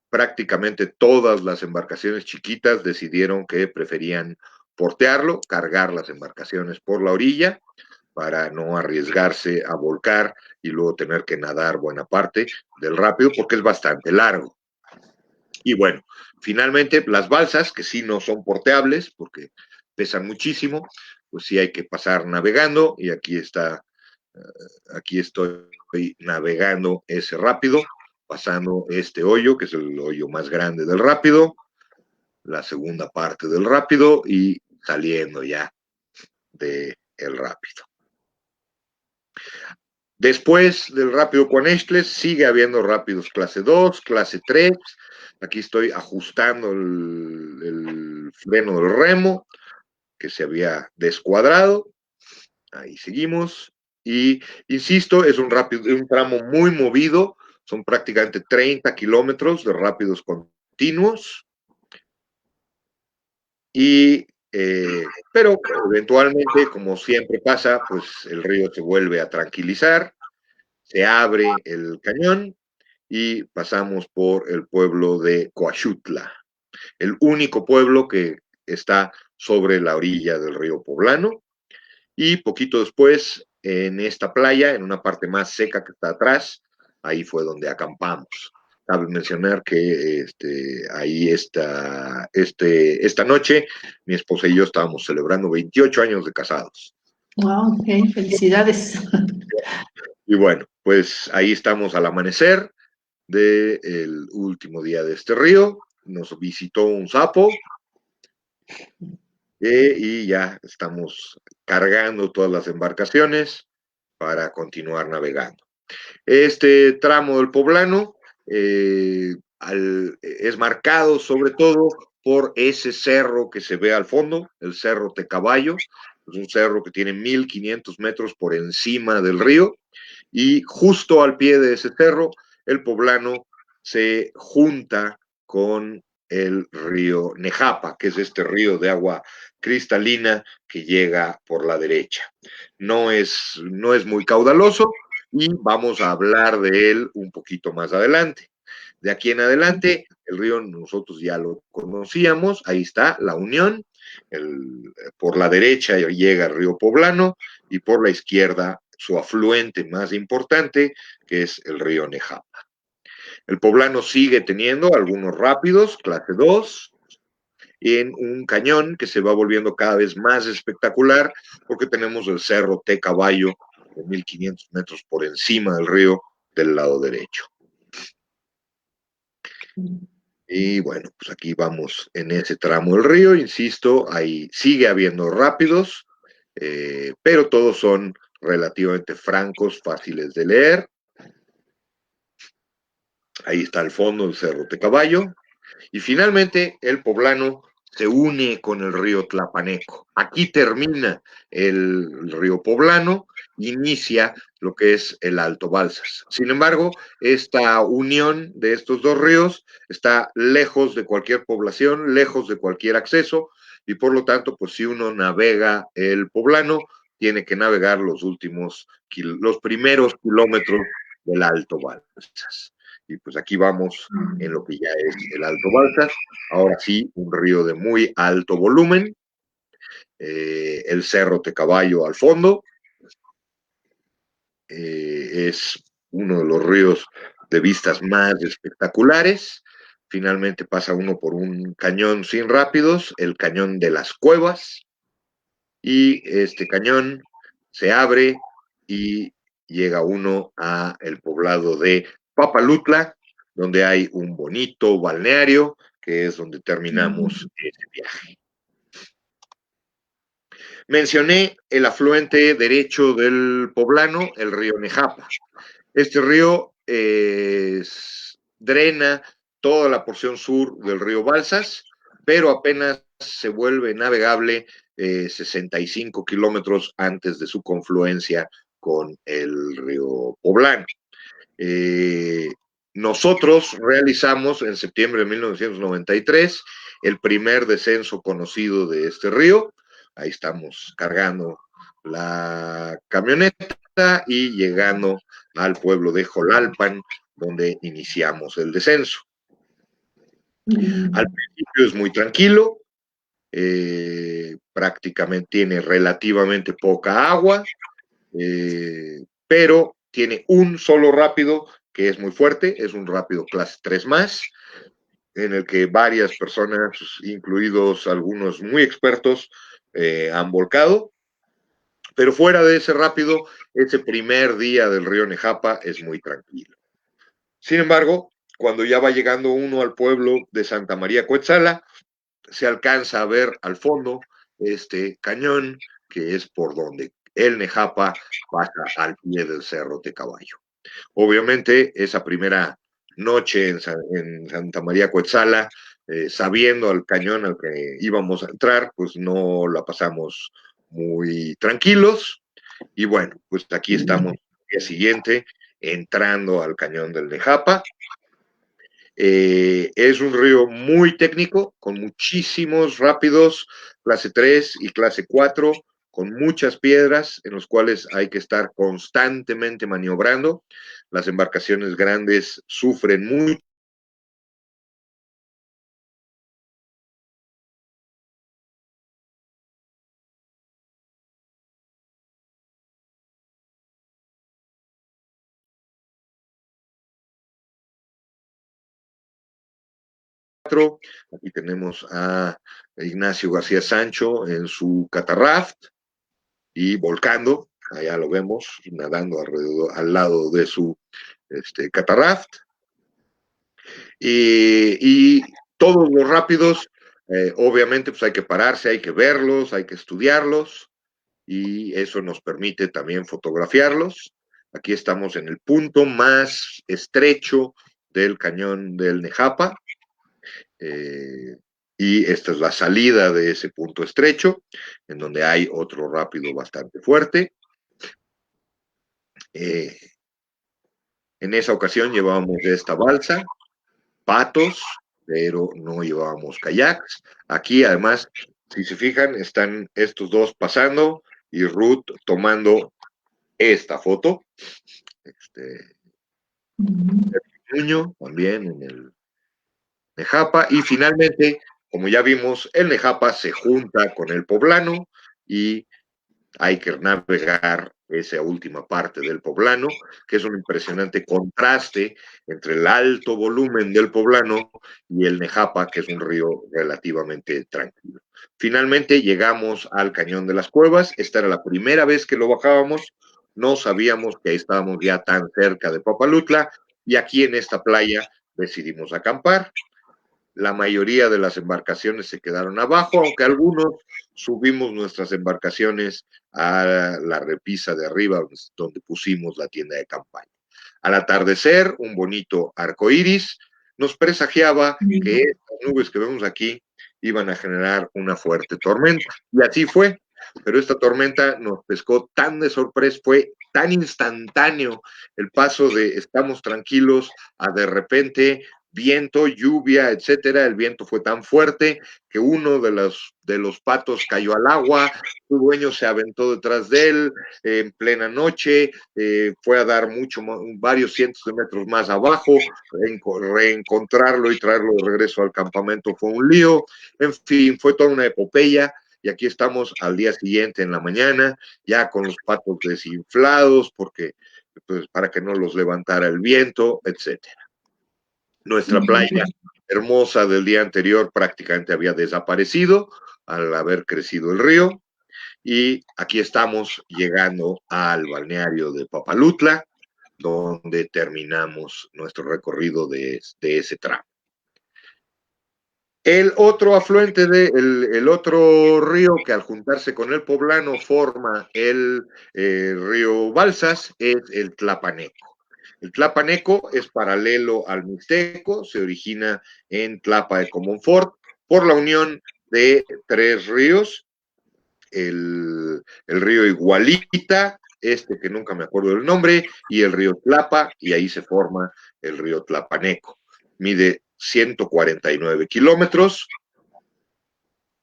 Prácticamente todas las embarcaciones chiquitas decidieron que preferían portearlo, cargar las embarcaciones por la orilla para no arriesgarse a volcar y luego tener que nadar buena parte del rápido porque es bastante largo. Y bueno, finalmente las balsas, que sí no son porteables porque pesan muchísimo, pues sí hay que pasar navegando y aquí estoy navegando ese rápido, pasando este hoyo, que es el hoyo más grande del rápido, la segunda parte del rápido y saliendo ya del rápido. Después del rápido Cuanextles sigue habiendo rápidos clase 2, clase 3. Aquí estoy ajustando el freno del remo que se había descuadrado. Ahí seguimos. Y insisto, es un tramo muy movido, son prácticamente 30 kilómetros de rápidos continuos. Pero eventualmente, como siempre pasa, pues el río se vuelve a tranquilizar, se abre el cañón y pasamos por el pueblo de Coaxutla, el único pueblo que está sobre la orilla del río Poblano. Y poquito después, en esta playa, en una parte más seca que está atrás, ahí fue donde acampamos. Cabe mencionar que ahí esta noche, mi esposa y yo estábamos celebrando 28 años de casados.
¡Wow! Okay, felicidades.
Y bueno, pues ahí estamos al amanecer del último día de este río. Nos visitó un sapo. Y ya estamos cargando todas las embarcaciones para continuar navegando. Este tramo del Poblano es marcado sobre todo por ese cerro que se ve al fondo, el Cerro Tecaballo, es un cerro que tiene 1500 metros por encima del río, y justo al pie de ese cerro, el Poblano se junta con el río Nejapa, que es este río de agua cristalina que llega por la derecha. No es muy caudaloso y vamos a hablar de él un poquito más adelante. De aquí en adelante, el río nosotros ya lo conocíamos, ahí está la unión, por la derecha llega el río Poblano y por la izquierda su afluente más importante, que es el río Nejapa. El Poblano sigue teniendo algunos rápidos, clase 2, en un cañón que se va volviendo cada vez más espectacular porque tenemos el Cerro Tecaballo de 1500 metros por encima del río del lado derecho. Y bueno, pues aquí vamos en ese tramo del río, insisto, ahí sigue habiendo rápidos, pero todos son relativamente francos, fáciles de leer. Ahí está el fondo del Cerro de Caballo. Y finalmente el poblano se une con el río Tlapaneco. Aquí termina el río Poblano, inicia lo que es el Alto Balsas. Sin embargo, esta unión de estos dos ríos está lejos de cualquier población, lejos de cualquier acceso, y por lo tanto, pues si uno navega el Poblano, tiene que navegar los primeros kilómetros del Alto Balsas. Y pues aquí vamos en lo que ya es el Alto Balsas. Ahora sí, un río de muy alto volumen, el Cerro Tecaballo al fondo, es uno de los ríos de vistas más espectaculares. Finalmente pasa uno por un cañón sin rápidos, el cañón de las Cuevas, y este cañón se abre y llega uno a el poblado de Papalutla, donde hay un bonito balneario, que es donde terminamos ese viaje. Mencioné el afluente derecho del poblano, el río Nejapa. Este río drena toda la porción sur del río Balsas, pero apenas se vuelve navegable 65 kilómetros antes de su confluencia con el río Poblano. Nosotros realizamos en septiembre de 1993 el primer descenso conocido de este río. Ahí estamos cargando la camioneta y llegando al pueblo de Jolalpan, donde iniciamos el descenso. Al principio es muy tranquilo, prácticamente tiene relativamente poca agua, pero tiene un solo rápido que es muy fuerte, es un rápido clase 3 más, en el que varias personas, incluidos algunos muy expertos, han volcado. Pero fuera de ese rápido, ese primer día del río Nejapa es muy tranquilo. Sin embargo, cuando ya va llegando uno al pueblo de Santa María Coetzala, se alcanza a ver al fondo este cañón, que es por donde el Nejapa pasa al pie del Cerro de Caballo. Obviamente, esa primera noche en Santa María Coetzala, sabiendo al cañón al que íbamos a entrar, pues no la pasamos muy tranquilos. Y bueno, pues aquí estamos el día siguiente entrando al cañón del Nejapa. Es un río muy técnico, con muchísimos rápidos, clase 3 y clase 4, con muchas piedras en los cuales hay que estar constantemente maniobrando. Las embarcaciones grandes sufren mucho. Aquí tenemos a Ignacio García Sancho en su catarraft y volcando, allá lo vemos, nadando alrededor, al lado de su catarraft. Y todos los rápidos, obviamente, pues hay que pararse, hay que verlos, hay que estudiarlos, y eso nos permite también fotografiarlos. Aquí estamos en el punto más estrecho del cañón del Nejapa, y esta es la salida de ese punto estrecho, en donde hay otro rápido bastante fuerte. En esa ocasión llevábamos esta balsa, patos, pero no llevábamos kayaks. Aquí, además, si se fijan, están estos dos pasando y Ruth tomando esta foto. Niño también en el Nejapa. Y finalmente, como ya vimos, el Nejapa se junta con el poblano y hay que navegar esa última parte del poblano, que es un impresionante contraste entre el alto volumen del poblano y el Nejapa, que es un río relativamente tranquilo. Finalmente llegamos al Cañón de las Cuevas. Esta era la primera vez que lo bajábamos. No sabíamos que estábamos ya tan cerca de Papalutla, y aquí en esta playa decidimos acampar. La mayoría de las embarcaciones se quedaron abajo, aunque algunos subimos nuestras embarcaciones a la repisa de arriba, donde pusimos la tienda de campaña. Al atardecer, un bonito arco iris nos presagiaba que estas nubes que vemos aquí iban a generar una fuerte tormenta. Y así fue. Pero esta tormenta nos pescó tan de sorpresa, fue tan instantáneo el paso de estamos tranquilos a de repente viento, lluvia, etcétera. El viento fue tan fuerte que uno de los patos cayó al agua, su dueño se aventó detrás de él en plena noche, fue a dar varios cientos de metros más abajo, reencontrarlo y traerlo de regreso al campamento fue un lío, en fin, fue toda una epopeya. Y aquí estamos al día siguiente en la mañana, ya con los patos desinflados, porque pues, para que no los levantara el viento, etcétera. Nuestra playa hermosa del día anterior prácticamente había desaparecido al haber crecido el río. Y aquí estamos llegando al balneario de Papalutla, donde terminamos nuestro recorrido de ese tramo. El otro afluente, el otro río que al juntarse con el Poblano forma el río Balsas es el Tlapaneco. El Tlapaneco es paralelo al Mixteco, se origina en Tlapa de Comonfort por la unión de tres ríos, el río Igualita, que nunca me acuerdo del nombre, y el río Tlapa, y ahí se forma el río Tlapaneco. Mide 149 kilómetros,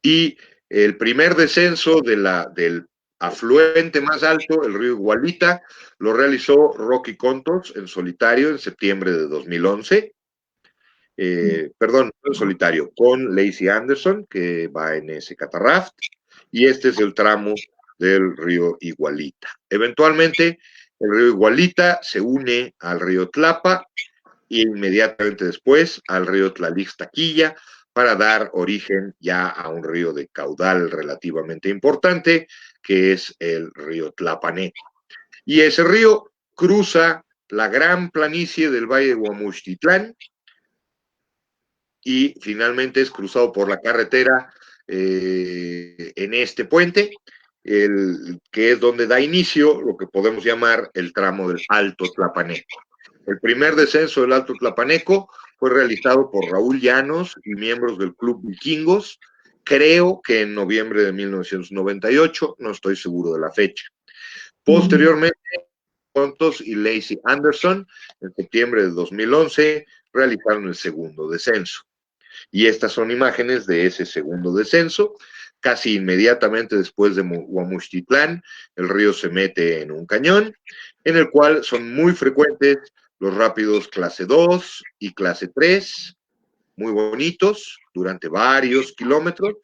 y el primer descenso del afluente más alto, el río Igualita, lo realizó Rocky Contos en solitario en septiembre de 2011. Perdón, en solitario, con Lacey Anderson, que va en ese catarraft, y este es el tramo del río Igualita. Eventualmente, el río Igualita se une al río Tlapa y inmediatamente después al río Tlalixtaquilla para dar origen ya a un río de caudal relativamente importante, que es el río Tlapaneco. Y ese río cruza la gran planicie del Valle de Huamuchtitlán y finalmente es cruzado por la carretera en este puente, que es donde da inicio lo que podemos llamar el tramo del Alto Tlapaneco. El primer descenso del Alto Tlapaneco fue realizado por Raúl Llanos y miembros del Club Vikingos, creo que en noviembre de 1998, no estoy seguro de la fecha. Posteriormente, Contos y Lacey Anderson, en septiembre de 2011, realizaron el segundo descenso. Y estas son imágenes de ese segundo descenso. Casi inmediatamente después de Huamuchtitlán, el río se mete en un cañón, en el cual son muy frecuentes los rápidos clase 2 y clase 3, muy bonitos, durante varios kilómetros,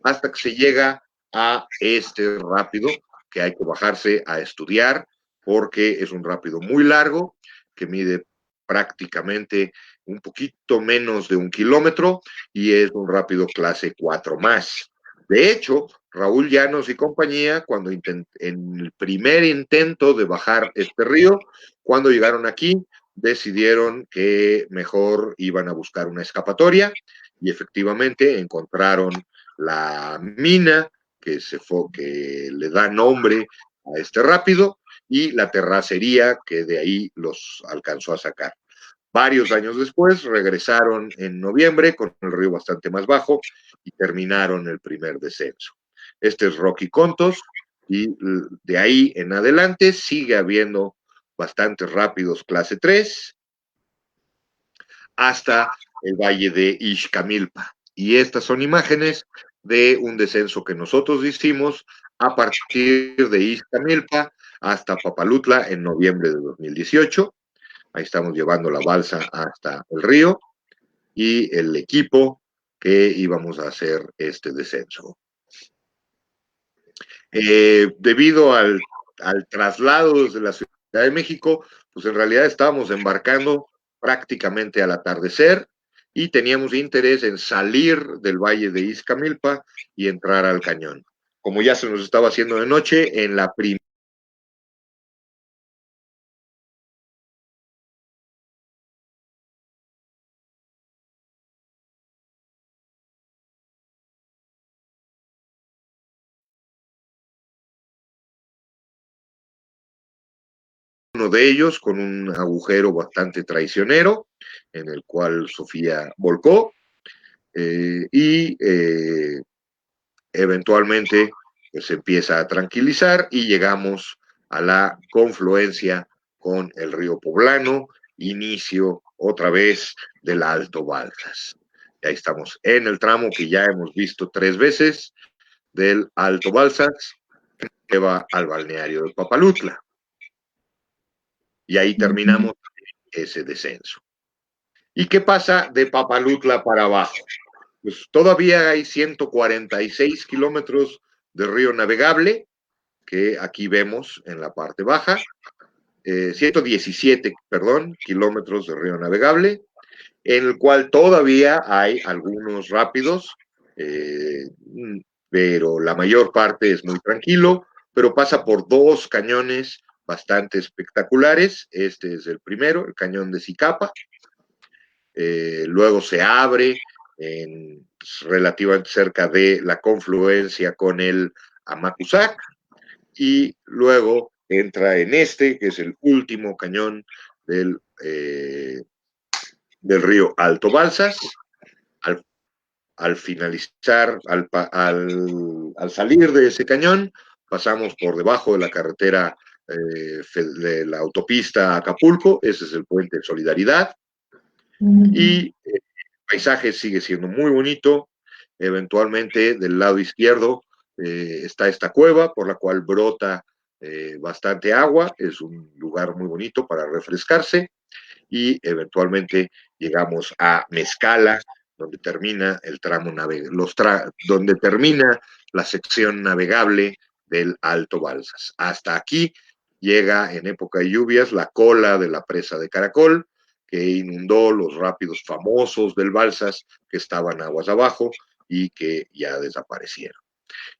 hasta que se llega a este rápido, que hay que bajarse a estudiar, porque es un rápido muy largo, que mide prácticamente un poquito menos de 1 kilómetro y es un rápido clase 4 más. De hecho, Raúl Llanos y compañía, cuando en el primer intento de bajar este río, cuando llegaron aquí, decidieron que mejor iban a buscar una escapatoria y efectivamente encontraron la mina que le da nombre a este rápido y la terracería que de ahí los alcanzó a sacar. Varios años después regresaron en noviembre con el río bastante más bajo y terminaron el primer descenso. Este es Rocky Contos y de ahí en adelante sigue habiendo bastantes rápidos clase 3 hasta el valle de Ixcamilpa. Y estas son imágenes de un descenso que nosotros hicimos a partir de Ixcamilpa hasta Papalutla en noviembre de 2018. Ahí estamos llevando la balsa hasta el río y el equipo que íbamos a hacer este descenso. Debido al traslado desde la Ciudad de México, pues en realidad estábamos embarcando prácticamente al atardecer y teníamos interés en salir del valle de Izcamilpa y entrar al cañón. Como ya se nos estaba haciendo de noche, en la primera uno de ellos con un agujero bastante traicionero, en el cual Sofía volcó, y eventualmente pues, se empieza a tranquilizar y llegamos a la confluencia con el río Poblano, inicio otra vez del Alto Balsas. Y ahí estamos en el tramo que ya hemos visto 3 veces del Alto Balsas, que va al balneario de Papalutla. Y ahí terminamos ese descenso. ¿Y qué pasa de Papalutla para abajo? Pues todavía hay 146 kilómetros de río navegable, que aquí vemos en la parte baja, 117, perdón, kilómetros de río navegable, en el cual todavía hay algunos rápidos, pero la mayor parte es muy tranquilo, pero pasa por 2 cañones bastante espectaculares. Este es el primero, el cañón de Zicapa. Luego se abre relativamente cerca de la confluencia con el Amacuzac, y luego entra en este, que es el último cañón del río Alto Balsas. Al finalizar, al salir de ese cañón, pasamos por debajo de la carretera de la autopista a Acapulco. Ese es el puente de Solidaridad. Y el paisaje sigue siendo muy bonito. Eventualmente, del lado izquierdo está esta cueva por la cual brota bastante agua. Es un lugar muy bonito para refrescarse. Y eventualmente llegamos a Mezcala, donde termina el tramo donde termina la sección navegable del Alto Balsas. Hasta aquí llega en época de lluvias la cola de la presa de Caracol, que inundó los rápidos famosos del Balsas, que estaban aguas abajo y que ya desaparecieron.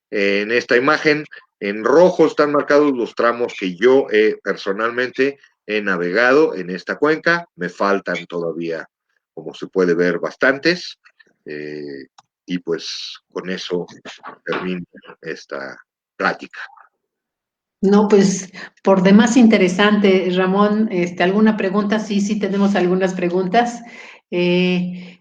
En esta imagen, en rojo están marcados los tramos que yo personalmente he navegado en esta cuenca. Me faltan todavía, como se puede ver, bastantes. Y pues con eso termino esta plática.
No, pues por demás interesante, Ramón. ¿Alguna pregunta? Sí, sí, tenemos algunas preguntas. ¿Qué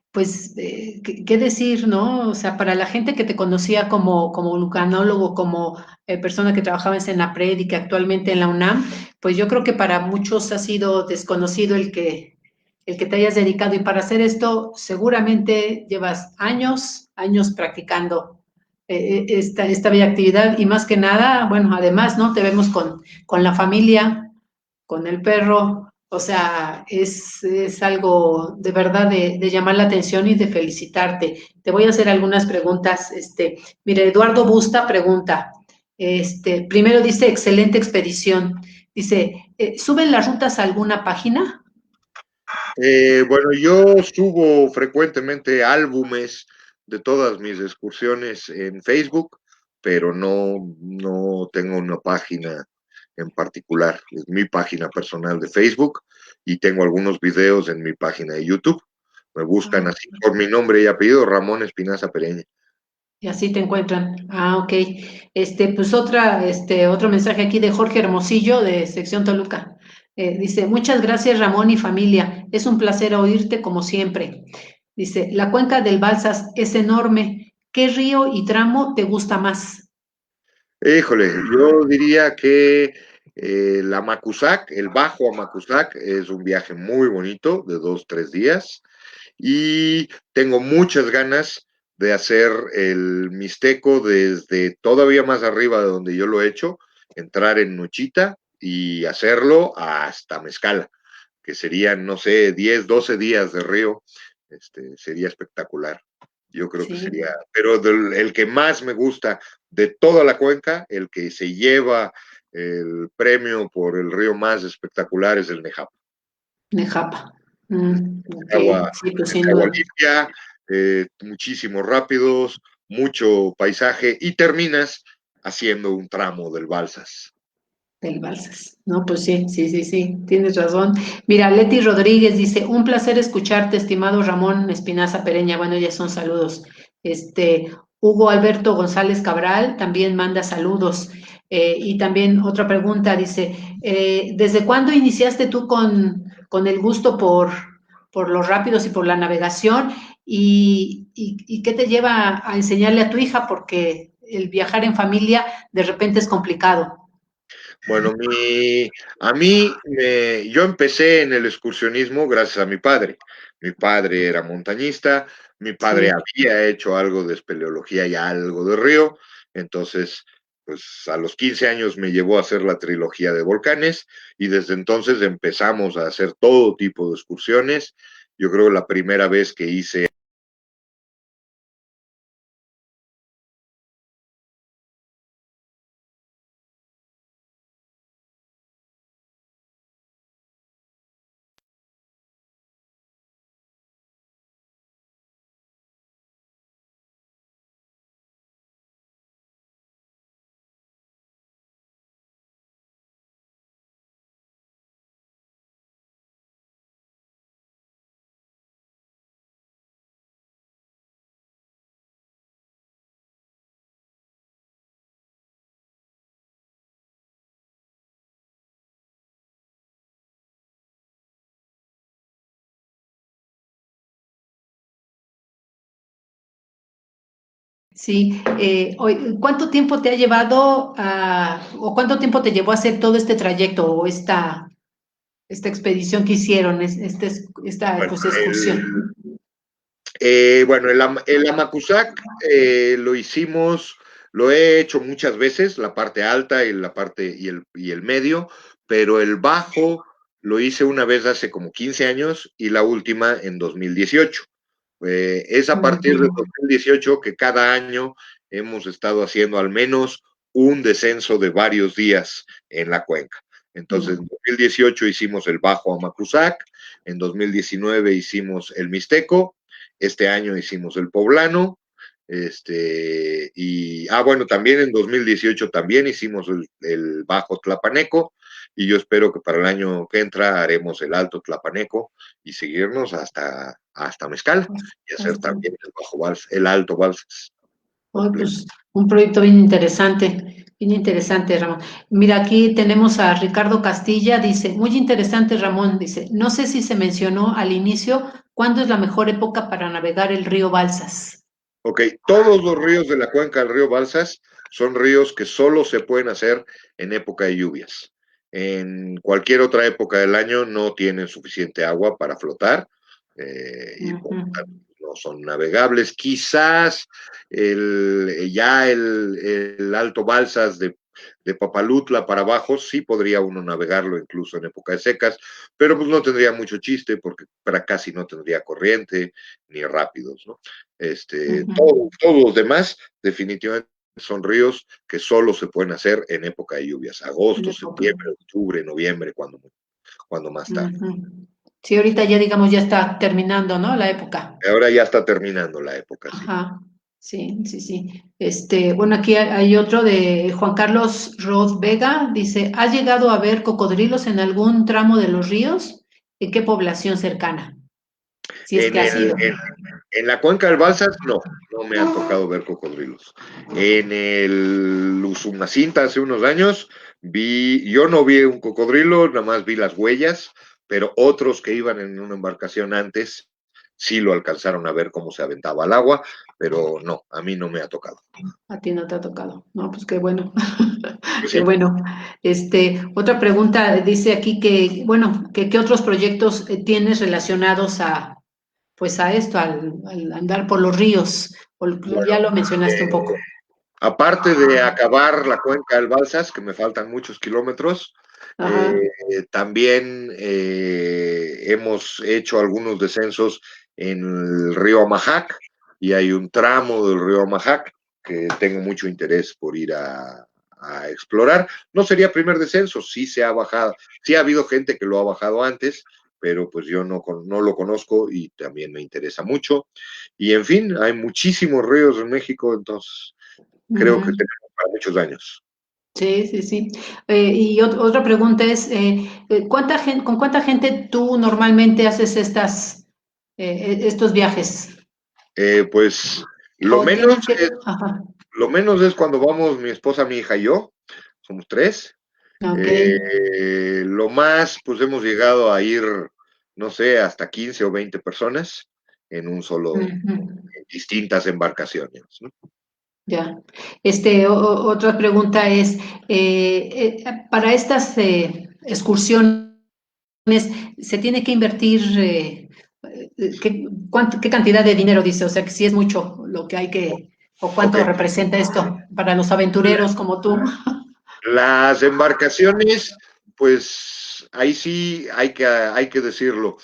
decir, no? O sea, para la gente que te conocía como vulcanólogo, como persona que trabajaba en Senapred y que actualmente en la UNAM, pues yo creo que para muchos ha sido desconocido el que te hayas dedicado. Y para hacer esto, seguramente llevas años practicando esta bella actividad y más que nada, bueno, además, ¿no? Te vemos con la familia, con el perro, o sea, es algo de verdad de llamar la atención y de felicitarte. Te voy a hacer algunas preguntas. Mire, Eduardo Busta pregunta, primero dice, excelente expedición. Dice, ¿suben las rutas a alguna página?
Bueno, yo subo frecuentemente álbumes de todas mis excursiones en Facebook, pero no tengo una página en particular. Es mi página personal de Facebook y tengo algunos videos en mi página de YouTube. Me buscan así por mi nombre y apellido, Ramón Espinaza Pereña.
Y así te encuentran. Ah, ok. Pues otro mensaje aquí de Jorge Hermosillo, de Sección Toluca. Dice, muchas gracias, Ramón y familia. Es un placer oírte como siempre. Dice, la cuenca del Balsas es enorme. ¿Qué río y tramo te gusta más?
Híjole, yo diría que el Amacuzac, el Bajo Amacuzac, es un viaje muy bonito de 2, 3 días. Y tengo muchas ganas de hacer el Mixteco desde todavía más arriba de donde yo lo he hecho, entrar en Nuchita y hacerlo hasta Mezcala, que serían, no sé, 10, 12 días de río. Sería espectacular. Yo creo que sería, pero el que más me gusta de toda la cuenca, el que se lleva el premio por el río más espectacular es el Nejapa.
Nejapa. Okay.
Agua,
Sí, pues sin
agua
duda.
limpia, muchísimos rápidos, mucho paisaje y terminas haciendo un tramo del Balsas.
Del Balsas. No, pues sí, tienes razón. Mira, Leti Rodríguez dice, un placer escucharte, estimado Ramón Espinaza Pereña. Bueno, ya son saludos. Hugo Alberto González Cabral también manda saludos. Y también otra pregunta, dice, ¿desde cuándo iniciaste tú con el gusto por los rápidos y por la navegación? ¿Y qué te lleva a enseñarle a tu hija? Porque el viajar en familia de repente es complicado.
Bueno, yo empecé en el excursionismo gracias a mi padre. Mi padre era montañista, mi padre
Sí.
había hecho algo de espeleología y algo de río, entonces, pues a los 15 años me llevó a hacer la trilogía de volcanes y desde entonces empezamos a hacer todo tipo de excursiones. Yo creo que la primera vez que hice.
Sí, ¿cuánto tiempo te ha llevado o cuánto tiempo te llevó a hacer todo este trayecto o esta expedición que hicieron, esta
Bueno,
pues, excursión?
el Amacuzac lo hicimos, lo he hecho muchas veces, la parte alta y la parte y el medio, pero el bajo lo hice una vez hace como 15 años y la última en 2018. Es a partir de
Ujú.
2018 que cada año hemos estado haciendo al menos un descenso de varios días en la cuenca. Entonces, en 2018 hicimos el Bajo Amacuzac, en 2019 hicimos el Mixteco, este año hicimos el Poblano, bueno, también en 2018 también hicimos el Bajo Tlapaneco, y yo espero que para el año que entra haremos el Alto Tlapaneco y seguirnos hasta Mezcal y hacer
Hasta-
también el Alto Balsas completo.
Pues un proyecto bien interesante, Ramón. Mira, aquí tenemos a Ricardo Castilla, dice, muy interesante, Ramón, dice, no sé si se mencionó al inicio cuándo es la mejor época para navegar el río Balsas.
Ok, todos los ríos de la cuenca del río Balsas son ríos que solo se pueden hacer en época de lluvias. En cualquier otra época del año no tienen suficiente agua para flotar y por lo tanto
Ujú.
no son navegables. Quizás el Alto Balsas de Papalutla para abajo sí podría uno navegarlo incluso en época de secas, pero pues no tendría mucho chiste porque para casi no tendría corriente ni rápidos, ¿no?
Ujú.
Todos los demás definitivamente son ríos que solo se pueden hacer en época de lluvias,
En
agosto,
época.
septiembre, octubre, noviembre, cuando más tarde.
Ujú. Sí, ahorita ya digamos ya está terminando, ¿no? La época.
Ahora ya está terminando la época, sí.
Ajá. Sí, sí, sí. Bueno, aquí hay otro de Juan Carlos Roth Vega. Dice, ¿has llegado a ver cocodrilos en algún tramo de los ríos? ¿En qué población cercana? Si es
En,
que ha
el,
sido.
en la cuenca del Balsas, no me han tocado ver cocodrilos. En el Usumacinta hace unos años, yo no vi un cocodrilo, nada más vi las huellas, pero otros que iban en una embarcación antes sí lo alcanzaron a ver cómo se aventaba al agua, pero no, a mí no me ha tocado.
A ti no te ha tocado. No, pues qué bueno.
Pues
Qué
sí,
bueno. Otra pregunta dice aquí que, bueno, que qué otros proyectos tienes relacionados pues a esto, al andar por los ríos. Ya
bueno,
lo mencionaste un poco.
aparte de acabar la cuenca del Balsas, que me faltan muchos kilómetros,
Ajá.
también hemos hecho algunos descensos en el río Amajac y hay un tramo del río Amajac que tengo mucho interés por ir a explorar. No sería primer descenso, sí se ha bajado, sí ha habido gente que lo ha bajado antes, pero pues yo no lo conozco y también me interesa mucho. Y en fin, hay muchísimos ríos en México, entonces creo que
Ujú.
tenemos para muchos años.
Sí, sí, sí. Y otra pregunta es, con cuánta gente tú normalmente haces estos viajes?
Pues lo
¿O
menos
tienes que? Ajá.
lo menos es cuando vamos mi esposa, mi hija y yo. somos tres.
Ok.
Lo más, pues hemos llegado a ir, no sé, hasta 15 o 20 personas en un solo,
Ujú.
en distintas embarcaciones, ¿no?
Ya. Otra pregunta es, para estas excursiones, ¿se tiene que invertir, qué cantidad de dinero dice? O sea, que si es mucho lo que hay que, o
Ok.
cuánto representa esto para los aventureros como tú.
Las embarcaciones, pues ahí sí hay que decirlo.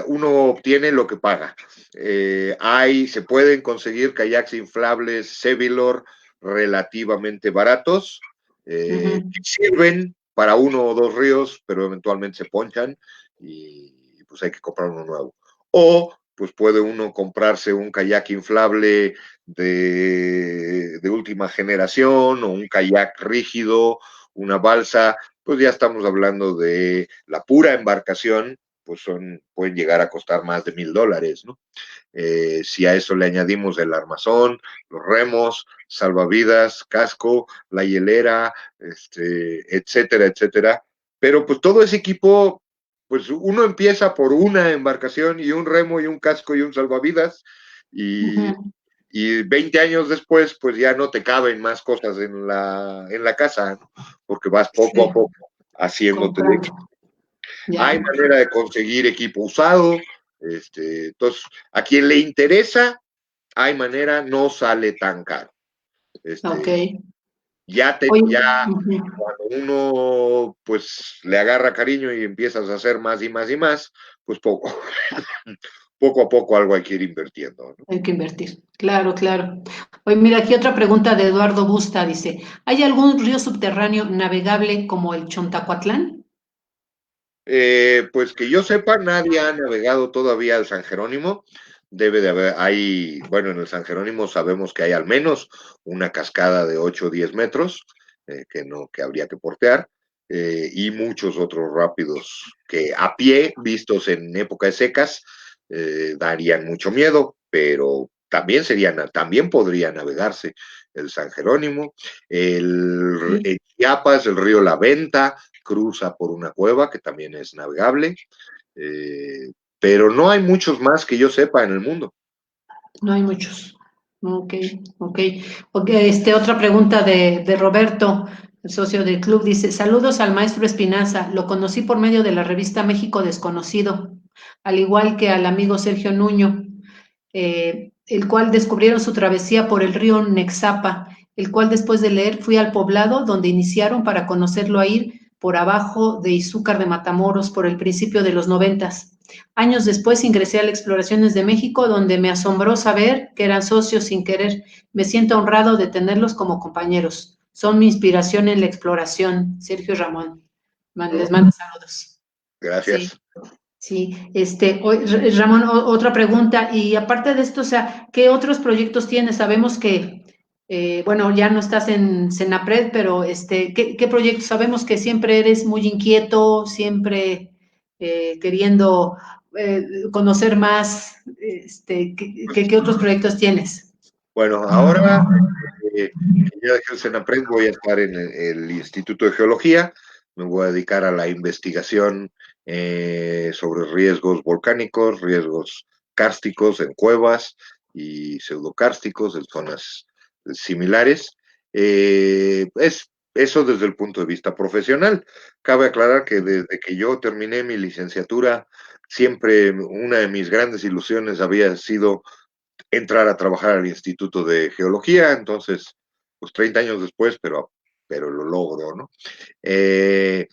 Uno obtiene lo que paga. Se pueden conseguir kayaks inflables Sevilor relativamente baratos, que
Ujú,
sirven para uno o dos ríos, pero eventualmente se ponchan y pues hay que comprar uno nuevo. O pues puede uno comprarse un kayak inflable de última generación o un kayak rígido, una balsa, pues ya estamos hablando de la pura embarcación, pues pueden llegar a costar más de $1,000, ¿no? Si a eso le añadimos el armazón, los remos, salvavidas, casco, la hielera, etcétera, etcétera. Pero pues todo ese equipo, pues uno empieza por una embarcación y un remo y un casco y un salvavidas y,
ujú.
y 20 años después, pues ya no te caben más cosas en la casa, ¿no? Porque vas poco a
Sí,
poco haciéndote de
comprando.
equipo.
Ya.
Hay manera de conseguir equipo usado, entonces, a quien le interesa, hay manera, no sale tan caro.
Ok.
Este,
Oye,
ya
ujú.
cuando uno pues le agarra cariño y empiezas a hacer más y más y más, pues poco, poco a poco algo hay que ir invirtiendo, ¿no?
Hay que invertir. Claro, claro. Oye, mira, aquí otra pregunta de Eduardo Busta. Dice, ¿hay algún río subterráneo navegable como el Chontacuatlán?
Pues que yo sepa, nadie ha navegado todavía al San Jerónimo. Debe de haber, bueno, en el San Jerónimo sabemos que hay al menos una cascada de 8 o 10 metros que habría que portear, y muchos otros rápidos que a pie, vistos en épocas secas, darían mucho miedo, pero también podría navegarse el San Jerónimo,
Sí.
en Chiapas, el río La Venta cruza por una cueva que también es navegable, eh, pero no hay muchos más que yo sepa en el mundo.
No hay muchos. Ok, ok. Ok, otra pregunta de Roberto, el socio del club, dice, saludos al maestro Espinaza, lo conocí por medio de la revista México Desconocido, al igual que al amigo Sergio Nuño, el cual descubrieron su travesía por el río Nexapa, el cual después de leer fui al poblado donde iniciaron para conocerlo a ir por abajo de Izúcar de Matamoros por el principio de los 90. Años después ingresé a las Exploraciones de México, donde me asombró saber que eran socios sin querer. Me siento honrado de tenerlos como compañeros. Son mi inspiración en la exploración. Sergio Ramón. Les
¿No?
mando saludos. Sí.
Gracias.
Sí, Ramón, otra pregunta, y aparte de esto, o sea, ¿qué otros proyectos tienes? Sabemos que, bueno, ya no estás en Senapred, pero ¿qué proyectos? Sabemos que siempre eres muy inquieto, siempre queriendo conocer más, ¿qué otros proyectos tienes?
Bueno, ahora que ya dejé el Senapred, voy a estar en el Instituto de Geología, me voy a dedicar a la investigación sobre riesgos volcánicos, riesgos kársticos en cuevas y pseudocársticos en zonas similares. Es eso desde el punto de vista profesional. Cabe aclarar que desde que yo terminé mi licenciatura, siempre una de mis grandes ilusiones había sido entrar a trabajar al Instituto de Geología, entonces, pues 30 años después, pero lo logro, ¿no? Eh,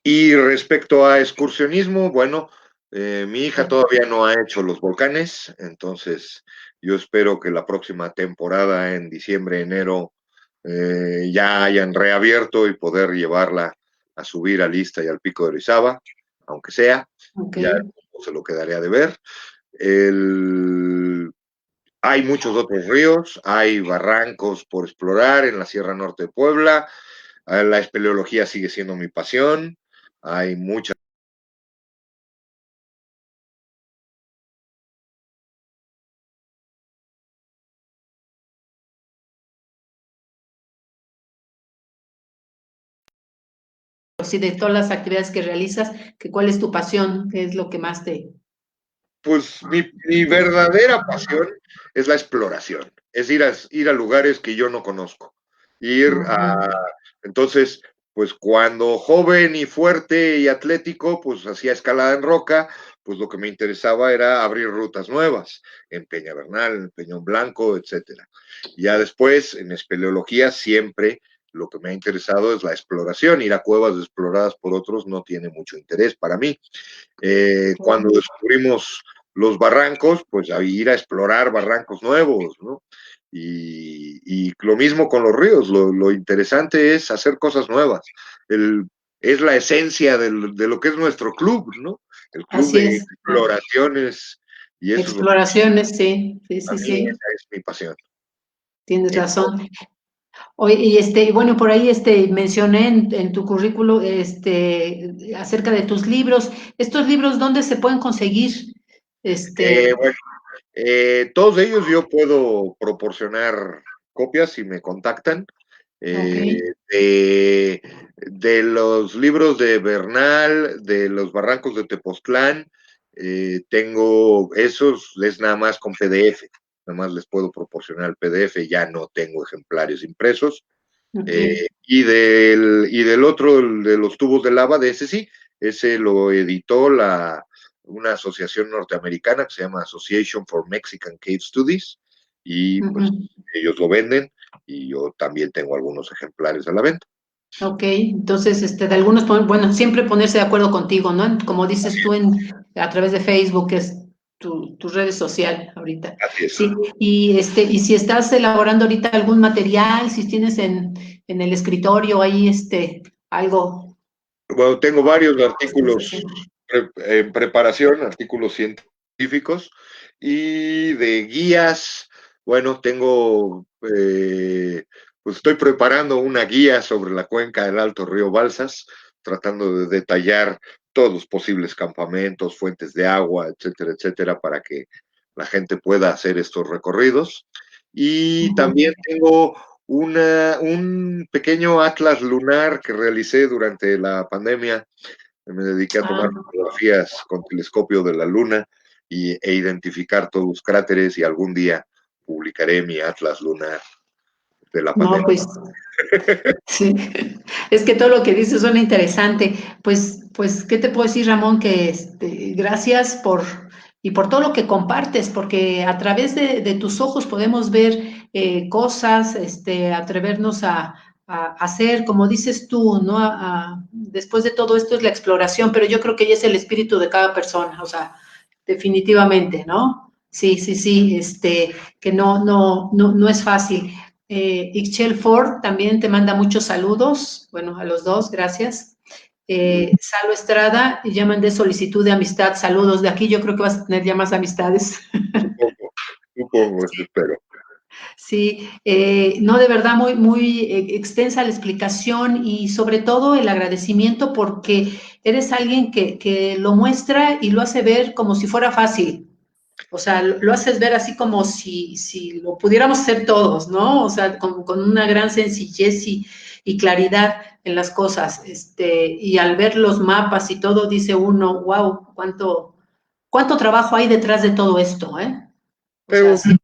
y respecto a excursionismo, bueno, mi hija todavía no ha hecho los volcanes, entonces yo espero que la próxima temporada, en diciembre, enero, ya hayan reabierto y poder llevarla a subir a Lista y al Pico de Orizaba, aunque sea,
Ok.
ya se lo quedaré a deber. El, Hay muchos otros ríos, hay barrancos por explorar en la Sierra Norte de Puebla, la espeleología sigue siendo mi pasión, hay muchas
sí, de todas las actividades que realizas, que cuál es tu pasión, qué es lo que más te...
Pues mi verdadera pasión es la exploración, es ir a lugares que yo no conozco. Ir a,
Ujú.
entonces, pues cuando joven y fuerte y atlético, pues hacía escalada en roca, pues lo que me interesaba era abrir rutas nuevas, en Peñaveral, en Peñón Blanco, etcétera. Ya después, en espeleología, siempre lo que me ha interesado es la exploración. Ir a cuevas exploradas por otros no tiene mucho interés para mí. Cuando descubrimos los barrancos, pues a ir a explorar barrancos nuevos, ¿no? Y lo mismo con los ríos, lo interesante es hacer cosas nuevas. Es la esencia de lo que es nuestro club, ¿no? El club
Así
de
es.
exploraciones, y eso es lo que
Exploraciones, sí, sí,
a
sí,
mí
sí,
esa es mi pasión.
tienes
En todo.
razón. Oye, y bueno, por ahí mencioné en tu currículo acerca de tus libros. ¿Estos libros dónde se pueden conseguir?
Bueno, todos ellos yo puedo proporcionar copias si me contactan.
Ok.
eh, de los libros de Bernal, de los barrancos de Tepoztlán, tengo esos, es nada más con PDF, nada más les puedo proporcionar el PDF, ya no tengo ejemplares impresos.
Ok.
Y del otro, de los tubos de lava, de ese sí, ese lo editó una asociación norteamericana que se llama Association for Mexican Cave Studies, y pues
Ujú.
ellos lo venden, y yo también tengo algunos ejemplares a la venta.
Ok, entonces, de algunos, bueno, siempre ponerse de acuerdo contigo, ¿no? Como dices tú a través de Facebook, que es tu red social ahorita.
Así es.
Sí, y si estás elaborando ahorita algún material, si tienes en el escritorio ahí, algo,
Bueno, tengo varios
estás
artículos
haciendo.
en preparación, artículos científicos y de guías. Bueno, pues estoy preparando una guía sobre la cuenca del Alto Río Balsas, tratando de detallar todos los posibles campamentos, fuentes de agua, etcétera, etcétera, para que la gente pueda hacer estos recorridos. Y también
Ujú.
tengo un pequeño atlas lunar que realicé durante la pandemia. Me dediqué a tomar
Ah,
fotografías con telescopio de la Luna e identificar todos los cráteres, y algún día publicaré mi atlas lunar de la
no,
pandemia.
pues sí, es que todo lo que dices suena interesante. Pues, ¿qué te puedo decir, Ramón? Que gracias por todo lo que compartes, porque a través de tus ojos podemos ver cosas, atrevernos a hacer, como dices tú, ¿no? Después de todo esto es la exploración, pero yo creo que ya es el espíritu de cada persona, o sea, definitivamente, ¿no? Sí, sí, sí, que no es fácil. Ixchel Ford también te manda muchos saludos, bueno, a los dos, gracias. Salo Estrada, ya mandé solicitud de amistad, saludos. De aquí yo creo que vas a tener ya más amistades.
Supongo, supongo, eso espero.
Sí, no, de verdad muy, muy extensa la explicación y sobre todo el agradecimiento porque eres alguien que lo muestra y lo hace ver como si fuera fácil. O sea, lo haces ver así como si lo pudiéramos hacer todos, ¿no? O sea, con una gran sencillez y claridad en las cosas. Y al ver los mapas y todo, dice uno, wow, cuánto trabajo hay detrás de todo esto, ¿eh? O sea,
Pero
sí,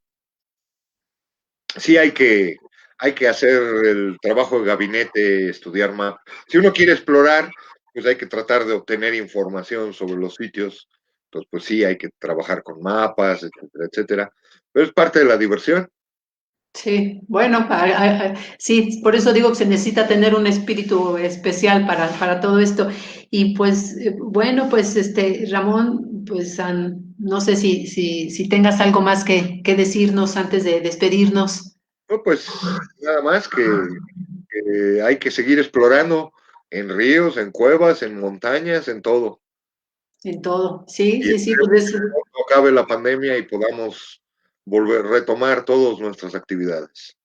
sí hay que hacer el trabajo de gabinete, estudiar más. Si uno quiere explorar, pues hay que tratar de obtener información sobre los sitios. Entonces, pues sí, hay que trabajar con mapas, etcétera, etcétera. Pero es parte de la diversión.
sí, bueno, sí, por eso digo que se necesita tener un espíritu especial para todo esto. Y pues, bueno, pues Ramón, pues no sé si tengas algo más que decirnos antes de despedirnos
No, pues nada más que hay que seguir explorando en ríos, en cuevas, en montañas, en todo.
en todo. Sí,
Y
sí, sí,
esperemos
pues
que pronto acabe la pandemia y podamos volver a retomar todas nuestras actividades.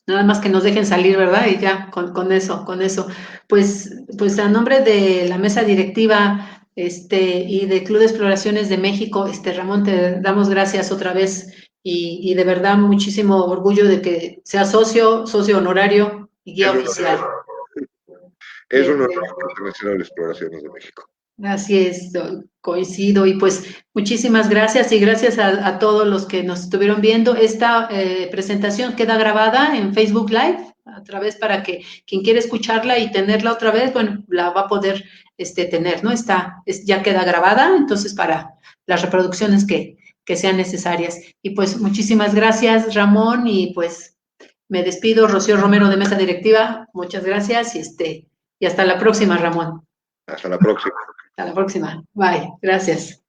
nada más que nos dejen salir, ¿verdad? Y ya, con eso, con eso. Pues a nombre de la mesa directiva, y de Club de Exploraciones de México, Ramón, te damos gracias otra vez y de verdad muchísimo orgullo de que sea socio honorario y guía
Es un
oficial.
honor. Es uno de los Internacional de Exploraciones de México.
Así es, coincido. Y pues muchísimas gracias y gracias a todos los que nos estuvieron viendo. Esta presentación queda grabada en Facebook Live a través para que quien quiera escucharla y tenerla otra vez, bueno, la va a poder tener, ¿no? Ya queda grabada, entonces para las reproducciones que sean necesarias. Y pues muchísimas gracias, Ramón, y pues me despido, Rocío Romero de Mesa Directiva. Muchas gracias y hasta la próxima, Ramón.
Hasta la próxima.
Hasta la próxima. Bye. Gracias.